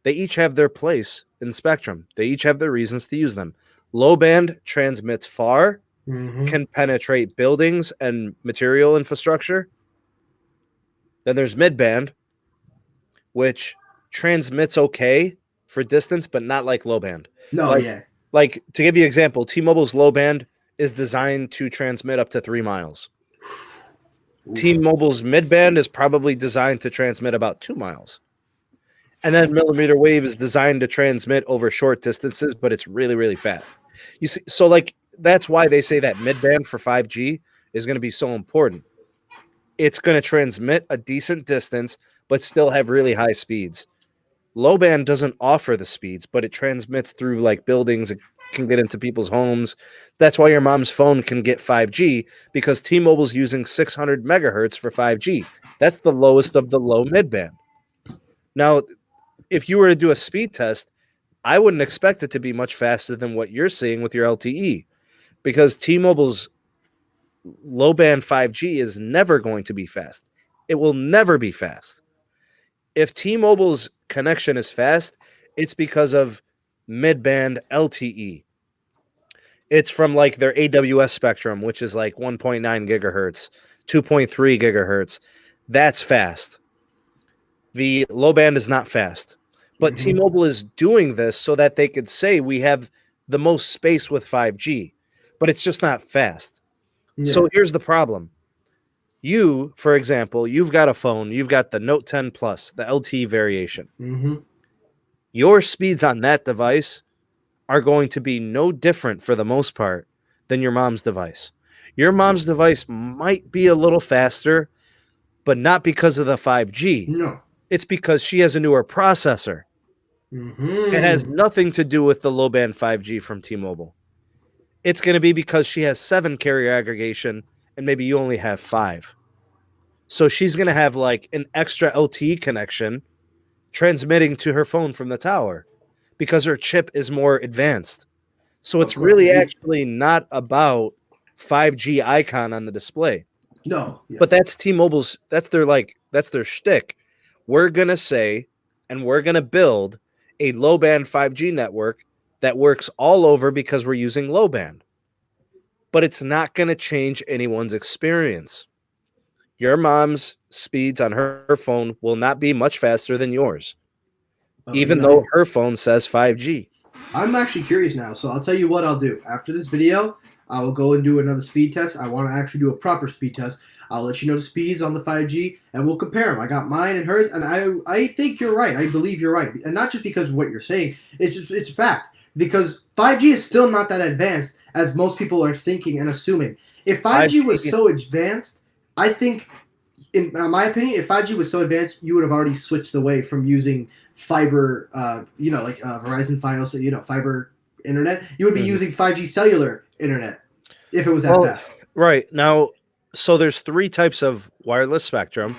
B: They each have their place in spectrum. They each have their reasons to use them. Low band transmits far,
A: Mm-hmm.
B: can penetrate buildings and material infrastructure. Then there's mid band, which transmits okay for distance, but not like low band.
A: No,
B: Like,
A: yeah.
B: like to give you an example, T-Mobile's low band is designed to transmit up to 3 miles.
A: Oof.
B: T-Mobile's mid band is probably designed to transmit about 2 miles. And then millimeter wave is designed to transmit over short distances, but it's really, really fast. You see, so like that's why they say that mid band for 5G is going to be so important. It's going to transmit a decent distance, but still have really high speeds. Low band doesn't offer the speeds, but it transmits through like buildings. It can get into people's homes. That's why your mom's phone can get 5G, because T-Mobile's using 600 megahertz for 5G. That's the lowest of the low mid band. Now, if you were to do a speed test, I wouldn't expect it to be much faster than what you're seeing with your LTE, because T-Mobile's low band 5G is never going to be fast. It will never be fast. If T-Mobile's connection is fast, it's because of mid-band LTE. It's from like their AWS spectrum, which is like 1.9 gigahertz, 2.3 gigahertz. That's fast. The low band is not fast. But
A: Mm-hmm.
B: T-Mobile is doing this so that they could say we have the most space with 5G, but it's just not fast.
A: Yeah.
B: So here's the problem. You, for example, you've got a phone, you've got the Note 10 Plus, the LTE variation.
A: Mm-hmm.
B: Your speeds on that device are going to be no different for the most part than your mom's device. Your mom's device might be a little faster, but not because of the 5G.
A: No.
B: It's because she has a newer processor. It has
A: Mm-hmm.
B: nothing to do with the low band 5G from T-Mobile. It's going to be because she has 7 carrier aggregation and maybe you only have 5. So she's going to have like an extra LTE connection transmitting to her phone from the tower because her chip is more advanced. So
A: Of
B: it's
A: course.
B: really actually not about 5G icon on the display.
A: No. Yeah.
B: But that's T-Mobile's, that's their shtick. We're going to say, and we're going to build a low band 5G network that works all over because we're using low band. But it's not going to change anyone's experience. Your mom's speeds on her phone will not be much faster than yours, even though her phone says 5G.
A: I'm actually curious now, so I'll tell you what I'll do. After this video, I will go and do another speed test. I want to actually do a proper speed test. I'll let you know the speeds on the 5G, and we'll compare them. I got mine and hers, and I think you're right. I believe you're right. And not just because of what you're saying. It's a fact. Because 5G is still not that advanced as most people are thinking and assuming. If 5G was so advanced, I think, in my opinion, if 5G was so advanced, you would have already switched away from using fiber, Verizon Fios, fiber internet. You would be using 5G cellular internet if it was that fast.
B: Right. Now, so there's 3 types of wireless spectrum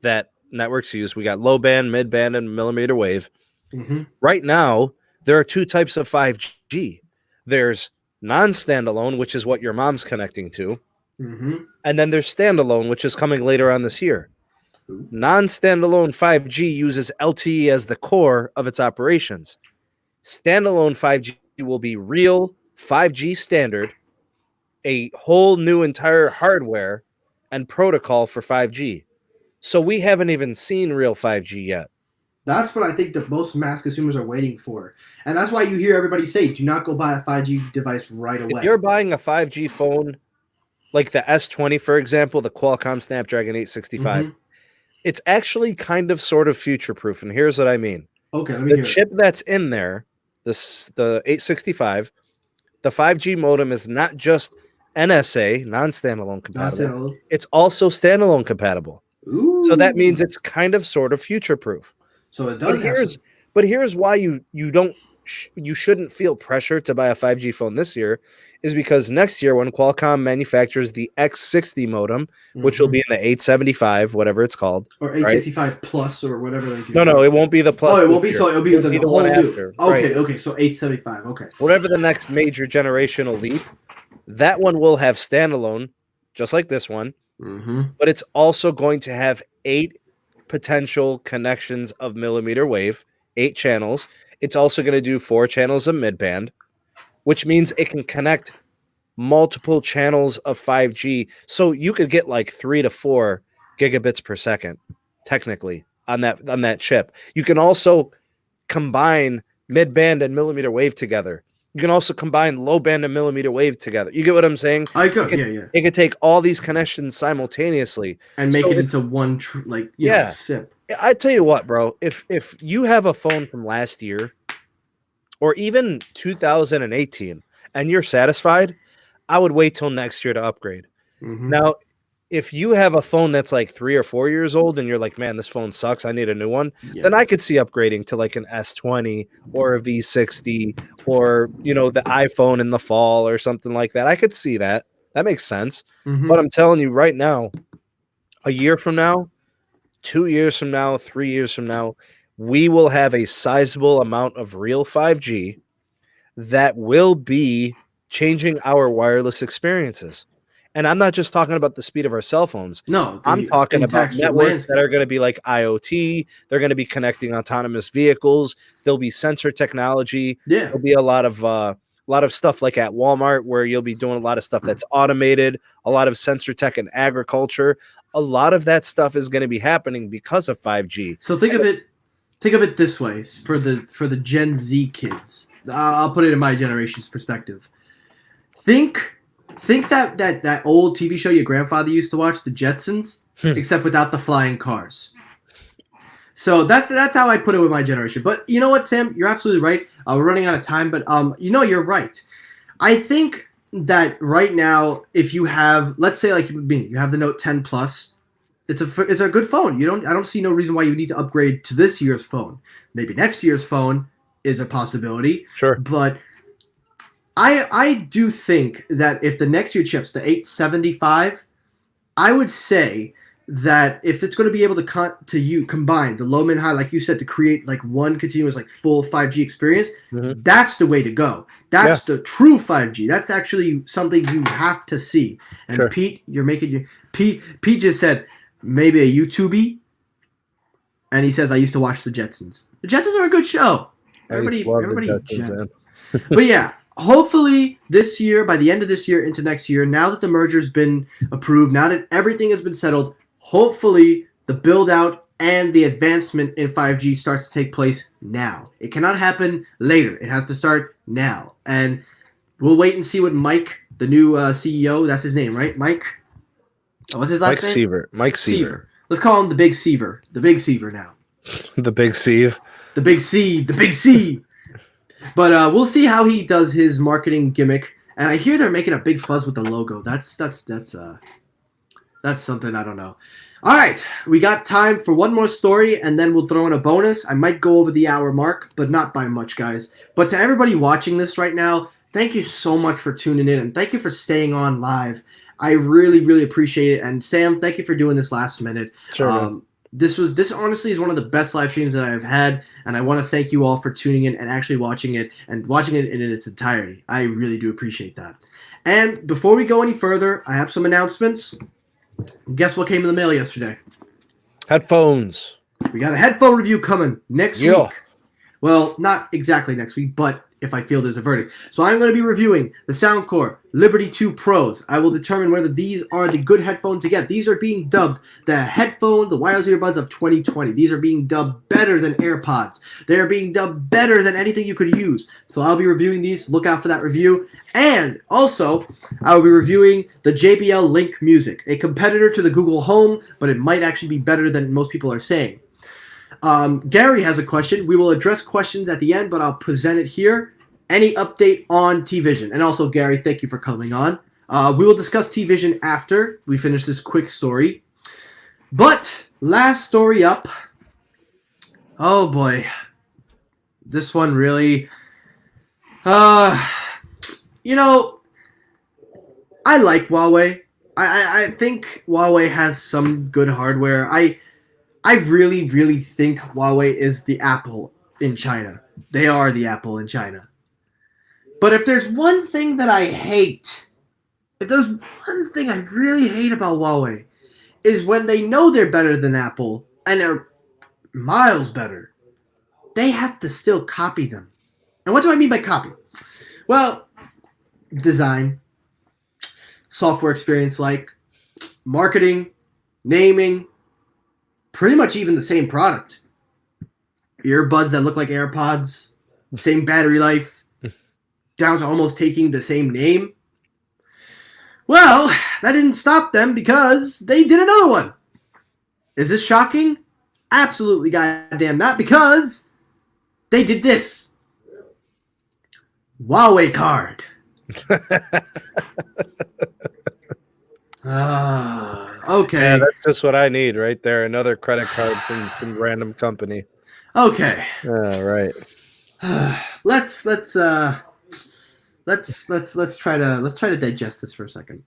B: that networks use. We got low band, mid band, and millimeter wave.
A: Mm-hmm.
B: Right now, there are 2 types of 5G. There's non-standalone, which is what your mom's connecting to.
A: Mm-hmm.
B: And then there's standalone, which is coming later on this year. Non-standalone 5G uses LTE as the core of its operations. Standalone 5G will be real 5G standard, a whole new entire hardware and protocol for 5G. So we haven't even seen real 5G yet.
A: That's what I think that most mass consumers are waiting for. And that's why you hear everybody say, do not go buy a 5G device right away.
B: If you're buying a 5G phone, like the S20, for example, the Qualcomm Snapdragon 865,
A: Mm-hmm.
B: it's actually kind of sort of future-proof. And here's what I mean.
A: Okay, let me hear
B: The chip that's in there, the 865, the 5G modem is not just NSA, non-standalone compatible. It's also standalone compatible.
A: Ooh.
B: So that means it's kind of sort of future-proof.
A: So it does.
B: But here's why you don't you shouldn't feel pressure to buy a 5G phone this year is because next year when Qualcomm manufactures the X60 modem, which will be in the 875, whatever it's called,
A: or
B: right?
A: 865 plus or whatever they do.
B: No, it won't be the plus.
A: Oh, it won't be. So it'll be the whole
B: one
A: new.
B: after.
A: Okay,
B: Right.
A: okay. So 875. Okay.
B: Whatever the next major generational leap, that one will have standalone, just like this one, but it's also going to have 8 potential connections of millimeter wave, 8 channels. It's also going to do 4 channels of midband, which means it can connect multiple channels of 5G. So you could get like 3 to 4 gigabits per second, technically, on that chip. You can also combine midband and millimeter wave together. You can also combine low band and millimeter wave together. You get what I'm saying?
A: I could, yeah.
B: It could take all these connections simultaneously
A: and make it into one SIP.
B: I tell you what, bro. If you have a phone from last year or even 2018 and you're satisfied, I would wait till next year to upgrade. Now, if you have a phone that's like 3 or 4 years old and you're like, man, this phone sucks, I need a new one, then I could see upgrading to like an S20 or a V60 or, the iPhone in the fall or something like that. I could see that. That makes sense. But I'm telling you right now, a year from now, 2 years from now, 3 years from now, we will have a sizable amount of real 5G that will be changing our wireless experiences. And I'm not just talking about the speed of our cell phones.
A: No,
B: I'm talking about networks that are going to be like IoT. They're going to be connecting autonomous vehicles. There'll be sensor technology.
A: Yeah.
B: There'll be a lot of stuff like at Walmart where you'll be doing a lot of stuff that's automated, a lot of sensor tech in agriculture. A lot of that stuff is going to be happening because of 5G.
A: So think of it this way for the Gen Z kids. I'll put it in my generation's perspective. Think that old TV show your grandfather used to watch, The Jetsons, except without the flying cars. So that's how I put it with my generation. But you know what, Sam? You're absolutely right. We're running out of time, but you're right. I think that right now, if you have, let's say like you have the Note 10 Plus, it's a good phone. I don't see no reason why you need to upgrade to this year's phone. Maybe next year's phone is a possibility.
B: Sure.
A: But I do think that if the next year chips, the 875, I would say that if it's going to be able to combine the low, mid, high, like you said, to create like one continuous like full 5G experience, that's the way to go. That's the true 5G. That's actually something you have to see. And sure. Pete, Pete just said maybe a YouTubey, and he says I used to watch the Jetsons. The Jetsons are a good show. Everybody, but yeah. Hopefully this year, by the end of this year into next year, now that the merger's been approved, now that everything has been settled, hopefully the build out and the advancement in 5G starts to take place now. It cannot happen later. It has to start now. And we'll wait and see what Mike, the new CEO, that's his name, right? Mike? What's his last name?
B: Mike Seaver.
A: Let's call him the Big Seaver. The Big Seaver now.
B: The Big Seav.
A: The Big C. The Big C. But we'll see how he does his marketing gimmick. And I hear they're making a big fuzz with the logo. That's something I don't know. All right, we got time for one more story, and then we'll throw in a bonus. I might go over the hour mark, but not by much, guys. But to everybody watching this right now, thank you so much for tuning in, and thank you for staying on live. I really, really appreciate it. And Sam, thank you for doing this last minute.
B: Sure.
A: This honestly is one of the best live streams that I've had, and I want to thank you all for tuning in and actually watching it in its entirety. I really do appreciate that. And before we go any further, I have some announcements. Guess what came in the mail yesterday?
B: Headphones.
A: We got a headphone review coming next week. Well, not exactly next week, but if I feel there's a verdict. So I'm going to be reviewing the Soundcore Liberty 2 Pros. I will determine whether these are the good headphones to get. These are being dubbed the wireless earbuds of 2020. These are being dubbed better than AirPods. They are being dubbed better than anything you could use. So I'll be reviewing these. Look out for that review. And also, I will be reviewing the JBL Link Music, a competitor to the Google Home, but it might actually be better than most people are saying. Gary has a question. We will address questions at the end, but I'll present it here. Any update on T-Vision? And also, Gary, thank you for coming on. We will discuss T-Vision after we finish this quick story. But last story up. Oh boy. This one really Uh, you know, I like Huawei. I think Huawei has some good hardware. I really think Huawei is the Apple in China. They are the Apple in China. But if there's one thing that I hate, if there's one thing I really hate about Huawei, is when they know they're better than Apple and they're miles better, they have to still copy them. And what do I mean by copy? Well, design, software experience like marketing, naming, pretty much even the same product. Earbuds that look like AirPods, same battery life, down to almost taking the same name. Well, that didn't stop them because they did another one. Is this shocking? Absolutely goddamn not, because they did this. Huawei card. Okay.
B: Yeah, that's just what I need right there. Another credit card from some random company.
A: Okay.
B: Right.
A: Let's try to digest this for a second.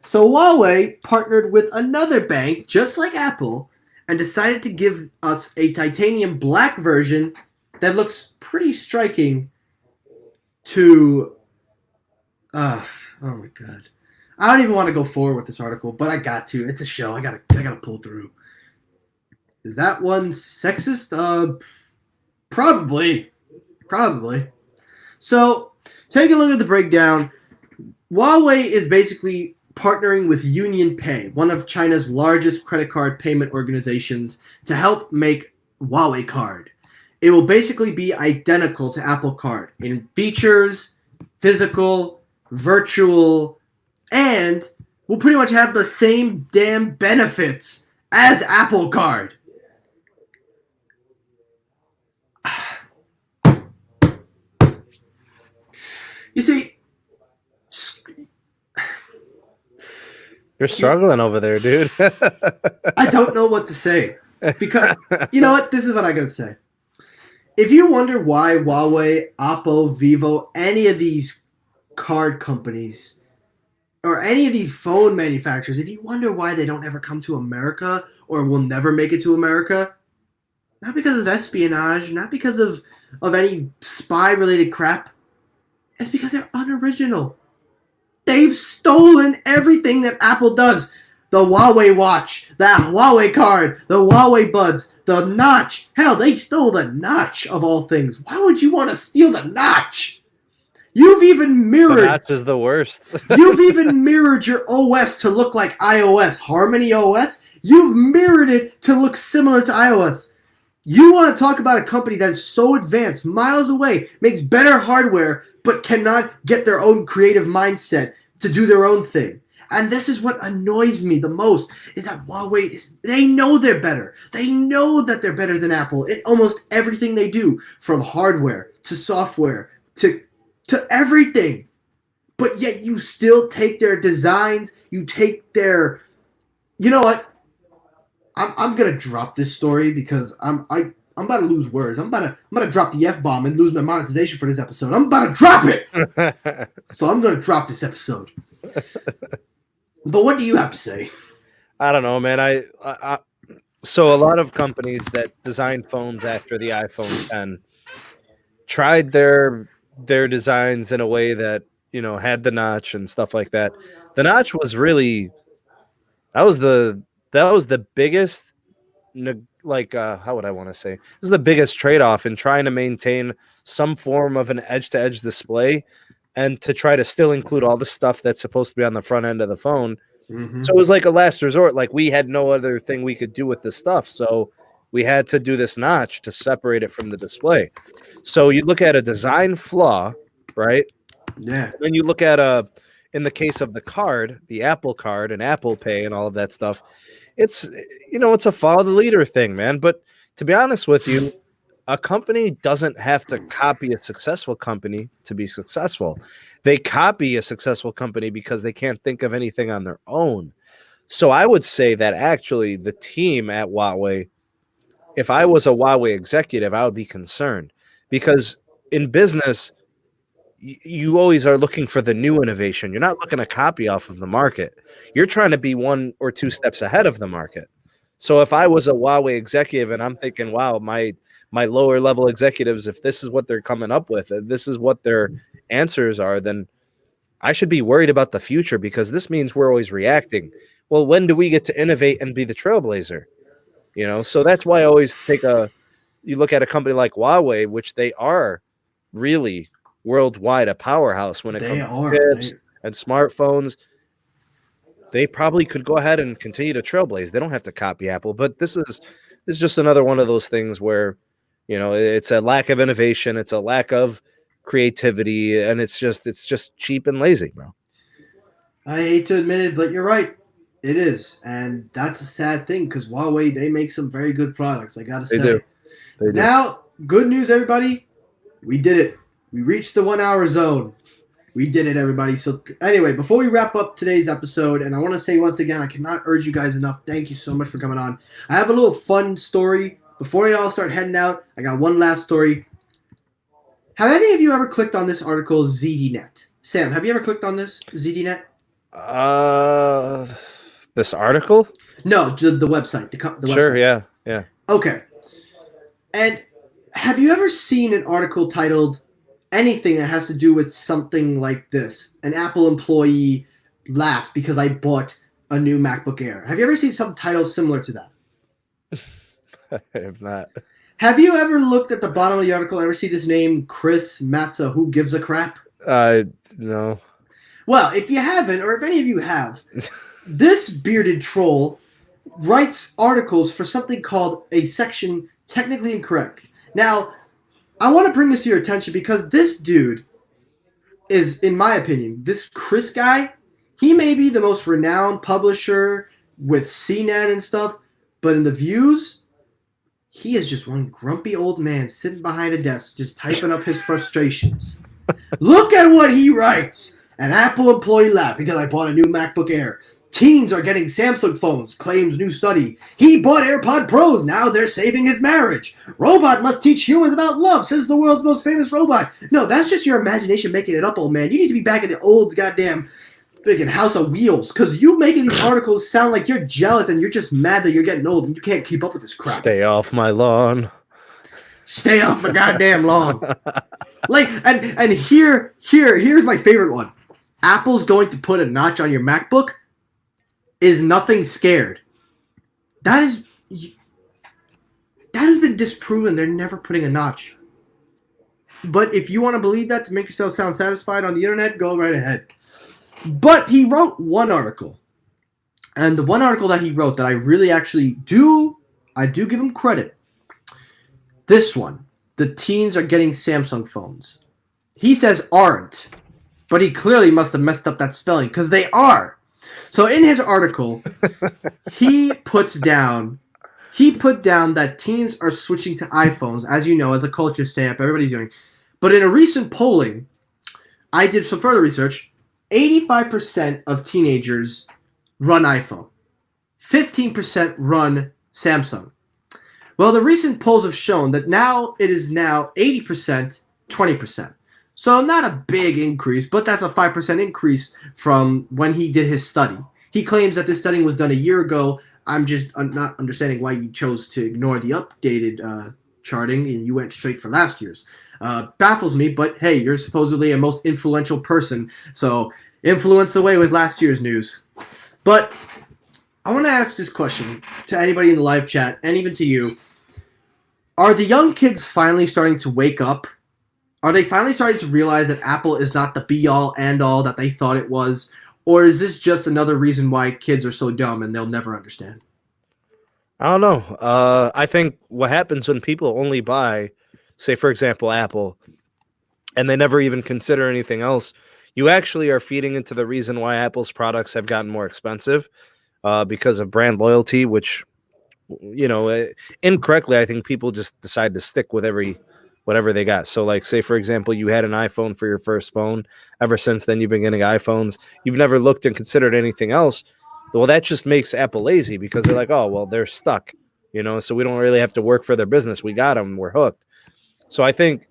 A: So Huawei partnered with another bank, just like Apple, and decided to give us a titanium black version that looks pretty striking. To, oh my god, I don't even want to go forward with this article, but I got to. It's a show. I gotta pull through. Is that one sexist? Probably. So, take a look at the breakdown. Huawei is basically partnering with Union Pay, one of China's largest credit card payment organizations, to help make Huawei Card. It will basically be identical to Apple Card in features, physical, virtual, and will pretty much have the same damn benefits as Apple Card. You see,
B: You're struggling over there, dude.
A: I don't know what to say. Because, you know what? This is what I gotta say. If you wonder why Huawei, Oppo, Vivo, any of these card companies, or any of these phone manufacturers, if you wonder why they don't ever come to America or will never make it to America, not because of espionage, not because of any spy-related crap, it's because they're unoriginal. They've stolen everything that Apple does. The Huawei watch, the Huawei card, the Huawei buds, the notch. Hell, they stole the notch of all things. Why would you want to steal the notch? You've even mirrored.
B: The notch is the worst.
A: You've even mirrored your OS to look like iOS. Harmony OS? You've mirrored it to look similar to iOS. You want to talk about a company that is so advanced, miles away, makes better hardware, but cannot get their own creative mindset to do their own thing. And this is what annoys me the most, is that Huawei, they know they're better. They know that they're better than Apple in almost everything they do, from hardware to software to everything. But yet you still take their designs, you take their... You know what? I'm gonna drop this story because I'm about to lose words. I'm about to drop the F-bomb and lose my monetization for this episode. I'm about to drop it! So I'm gonna drop this episode. But what do you have to say?
B: I don't know, man. So a lot of companies that design phones after the iPhone 10 tried their designs in a way that, you know, had the notch and stuff like that. The notch was really that was the biggest how would I want to say? This is the biggest trade-off in trying to maintain some form of an edge-to-edge display and to try to still include all the stuff that's supposed to be on the front end of the phone.
A: Mm-hmm.
B: So it was like a last resort. Like, we had no other thing we could do with this stuff. So we had to do this notch to separate it from the display. So you look at a design flaw, right?
A: Yeah.
B: And then you look at in the case of the card, the Apple Card and Apple Pay and all of that stuff, it's, you know, it's a follow the leader thing, man. But to be honest with you, a company doesn't have to copy a successful company to be successful. They copy a successful company because they can't think of anything on their own. So I would say that actually the team at Huawei, if I was a Huawei executive, I would be concerned, because in business, you always are looking for the new innovation. You're not looking to copy off of the market. You're trying to be 1 or 2 steps ahead of the market. So if I was a Huawei executive and I'm thinking, wow, my lower level executives, if this is what they're coming up with, this is what their answers are, then I should be worried about the future, because this means we're always reacting. Well, when do we get to innovate and be the trailblazer? So that's why I always you look at a company like Huawei, which they are really worldwide a powerhouse when it
A: They
B: comes
A: are.
B: to chips and smartphones. They probably could go ahead and continue to trailblaze. They don't have to copy Apple, but this is just another one of those things where, it's a lack of innovation, it's a lack of creativity, and it's just cheap and lazy, bro.
A: I hate to admit it, but you're right. It is, and that's a sad thing because Huawei, they make some very good products. I gotta
B: They
A: say.
B: do. They do.
A: Now, good news, everybody. We did it. We reached the 1 hour zone. We did it, everybody. So anyway, before we wrap up today's episode, and I want to say once again, I cannot urge you guys enough. Thank you so much for coming on. I have a little fun story. Before y'all start heading out, I got one last story. Have any of you ever clicked on this article, ZDNet? Sam, have you ever clicked on this, ZDNet?
B: This article?
A: No, the website. The
B: Sure,
A: website.
B: yeah.
A: Okay. And have you ever seen an article titled anything that has to do with something like this? An Apple employee laughed because I bought a new MacBook Air. Have you ever seen some title similar to that?
B: I have not.
A: Have you ever looked at the bottom of the article and ever see this name, Chris Matza, who gives a crap?
B: No.
A: Well, if you haven't, or if any of you have, this bearded troll writes articles for something called a section technically incorrect. Now, I want to bring this to your attention because this dude is, in my opinion, this Chris guy, he may be the most renowned publisher with CNET and stuff, but in the views, he is just one grumpy old man sitting behind a desk just typing up his frustrations. Look at what he writes. An Apple employee laughed because I bought a new MacBook Air. Teens are getting Samsung phones, claims new study. He bought AirPod Pros, now they're saving his marriage. Robot must teach humans about love, says the world's most famous robot. No, that's just your imagination making it up, old man. You need to be back in the old goddamn freaking House of Wheels, because you making these articles sound like you're jealous and you're just mad that you're getting old and you can't keep up with this crap.
B: Stay off my lawn.
A: Stay off my goddamn lawn. And here's my favorite one. Apple's going to put a notch on your MacBook. Is nothing scared. That has been disproven. They're never putting a notch. But if you want to believe that to make yourself sound satisfied on the internet, go right ahead. But he wrote one article. And the one article that he wrote that I really actually do give him credit. This one. The teens are getting Samsung phones. He says aren't. But he clearly must have messed up that spelling because they are. So in his article, he put down that teens are switching to iPhones, as you know, as a culture stamp, everybody's doing. But in a recent polling, I did some further research. 85% of teenagers run iPhone. 15% run Samsung. Well, the recent polls have shown that it is 80%, 20%. So not a big increase, but that's a 5% increase from when he did his study. He claims that this study was done a year ago. I'm not understanding why you chose to ignore the updated charting and you went straight for last year's. Baffles me, but hey, you're supposedly a most influential person, so influence away with last year's news. But I want to ask this question to anybody in the live chat, and even to you. Are the young kids finally starting to wake up? Are they finally starting to realize that Apple is not the be-all, end-all that they thought it was? Or is this just another reason why kids are so dumb and they'll never understand?
B: I don't know. I think what happens when people only buy, say, for example, Apple, and they never even consider anything else, you actually are feeding into the reason why Apple's products have gotten more expensive because of brand loyalty, which, incorrectly, I think people just decide to stick with whatever they got. So like, say, for example, you had an iPhone for your first phone. Ever since then, you've been getting iPhones. You've never looked and considered anything else. Well, that just makes Apple lazy because they're like, oh, well, they're stuck, so we don't really have to work for their business. We got them. We're hooked. So I think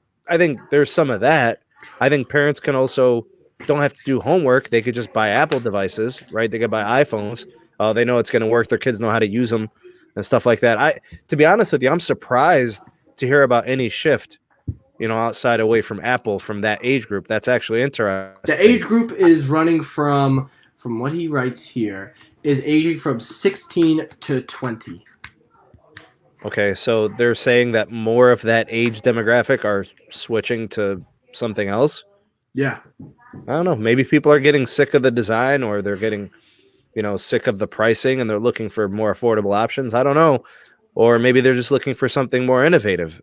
B: there's some of that. I think parents can also don't have to do homework. They could just buy Apple devices, right? They could buy iPhones. They know it's going to work. Their kids know how to use them and stuff like that. To be honest with you, I'm surprised to hear about any shift, outside away from Apple from that age group. That's actually interesting.
A: The age group is running from what he writes here, is aging from 16 to 20.
B: Okay, so they're saying that more of that age demographic are switching to something else.
A: Yeah.
B: I don't know. Maybe people are getting sick of the design, or they're getting, sick of the pricing, and they're looking for more affordable options. I don't know. Or maybe they're just looking for something more innovative.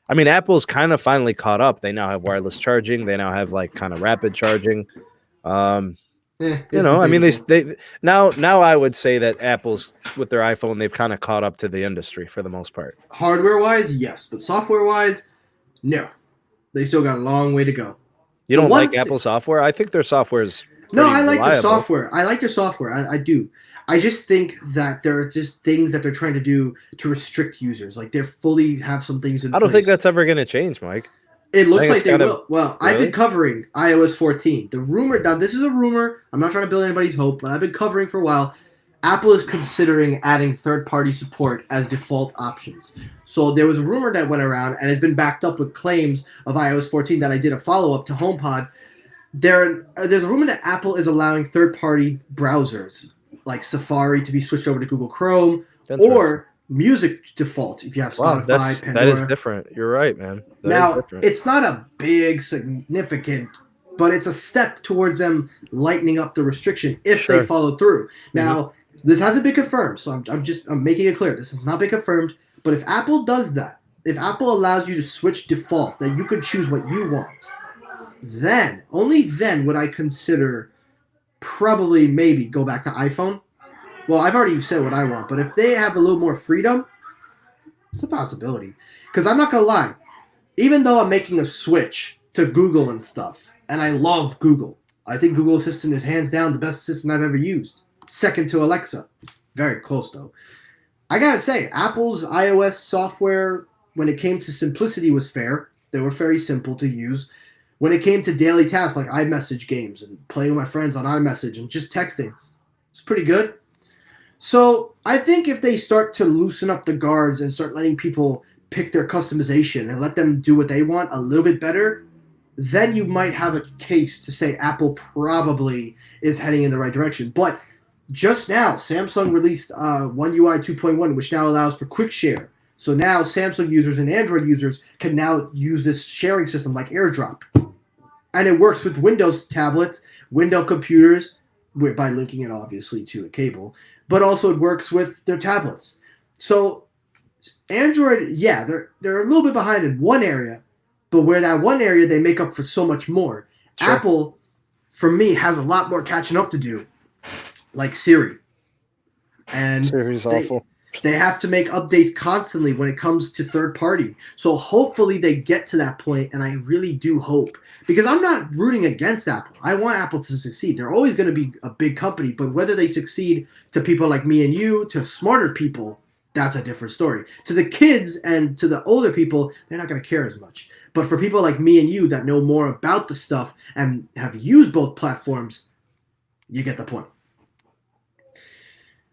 B: I mean, Apple's kind of finally caught up. They now have wireless charging. They now have like kind of rapid charging. I mean, they now I would say that Apple's with their iPhone, they've kind of caught up to the industry for the most part.
A: Hardware wise, yes, but software wise, no. They still got a long way to go.
B: You don't like Apple software? I think their software is
A: no. I like the software. I like their software. I do. I just think that there are just things that they're trying to do to restrict users. Like they fully have some things in place.
B: I don't think that's ever going to change, Mike.
A: It looks like they will. Well, really? I've been covering iOS 14. The rumor, now this is a rumor. I'm not trying to build anybody's hope, but I've been covering for a while. Apple is considering adding third-party support as default options. So there was a rumor that went around, and it's been backed up with claims of iOS 14 that I did a follow-up to HomePod. There's a rumor that Apple is allowing third-party browsers like Safari to be switched over to Google Chrome or music default if you have Spotify, Pandora.
B: That is different. You're right, man.
A: Now, it's not a big, significant, but it's a step towards them lightening up the restriction if they follow through. Now, this hasn't been confirmed, so I'm making it clear. This has not been confirmed, but if Apple does that, if Apple allows you to switch defaults, that you could choose what you want, then, only then would I consider probably maybe go back to iPhone. Well, I've already said what I want, but if they have a little more freedom, it's a possibility. Because I'm not going to lie, even though I'm making a switch to Google and stuff, and I love Google, I think Google Assistant is hands down the best assistant I've ever used. Second to Alexa. Very close, though. I got to say, Apple's iOS software, when it came to simplicity, was fair. They were very simple to use. When it came to daily tasks like iMessage games and playing with my friends on iMessage and just texting, it's pretty good. So I think if they start to loosen up the guards and start letting people pick their customization and let them do what they want a little bit better, then you might have a case to say Apple probably is heading in the right direction. But just now, Samsung released One UI 2.1, which now allows for quick share. So now Samsung users and Android users can now use this sharing system like AirDrop. And it works with Windows tablets, Windows computers, by linking it obviously to a cable, but also it works with their tablets. So Android, yeah, they're a little bit behind in one area, but where that one area they make up for so much more. Sure. Apple, for me, has a lot more catching up to do, like Siri. And
B: Siri's awful.
A: They have to make updates constantly when it comes to third party. So hopefully they get to that point, and I really do hope. Because I'm not rooting against Apple. I want Apple to succeed. They're always going to be a big company, but whether they succeed to people like me and you, to smarter people, that's a different story. To the kids and to the older people, they're not going to care as much. But for people like me and you that know more about the stuff and have used both platforms, you get the point.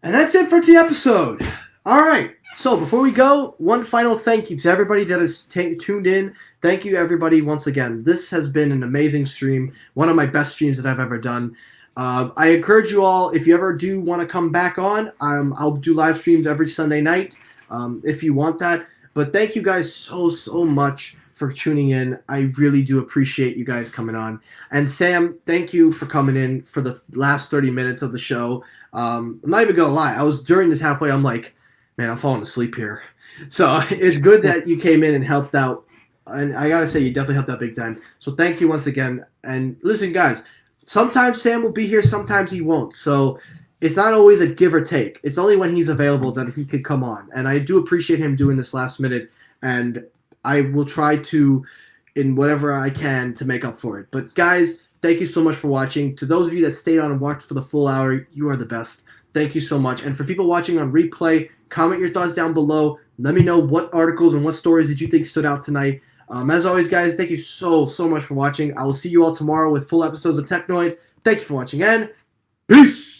A: And that's it for the episode. All right. So before we go, one final thank you to everybody that has tuned in. Thank you, everybody, once again. This has been an amazing stream, one of my best streams that I've ever done. I encourage you all, if you ever do want to come back on, I'll do live streams every Sunday night if you want that. But thank you guys so much for tuning in. I really do appreciate you guys coming on. And Sam, thank you for coming in for the last 30 minutes of the show. I'm not even going to lie. During this halfway, I'm like, man, I'm falling asleep here. So it's good that you came in and helped out. And I got to say, you definitely helped out big time. So thank you once again. And listen, guys, sometimes Sam will be here, sometimes he won't. So it's not always a give or take. It's only when he's available that he could come on. And I do appreciate him doing this last minute. And I will try to, in whatever I can, to make up for it. But guys, thank you so much for watching. To those of you that stayed on and watched for the full hour, you are the best. Thank you so much. And for people watching on replay, comment your thoughts down below. Let me know what articles and what stories did you think stood out tonight. As always, guys, thank you so much for watching. I will see you all tomorrow with full episodes of Technoid. Thank you for watching, and peace!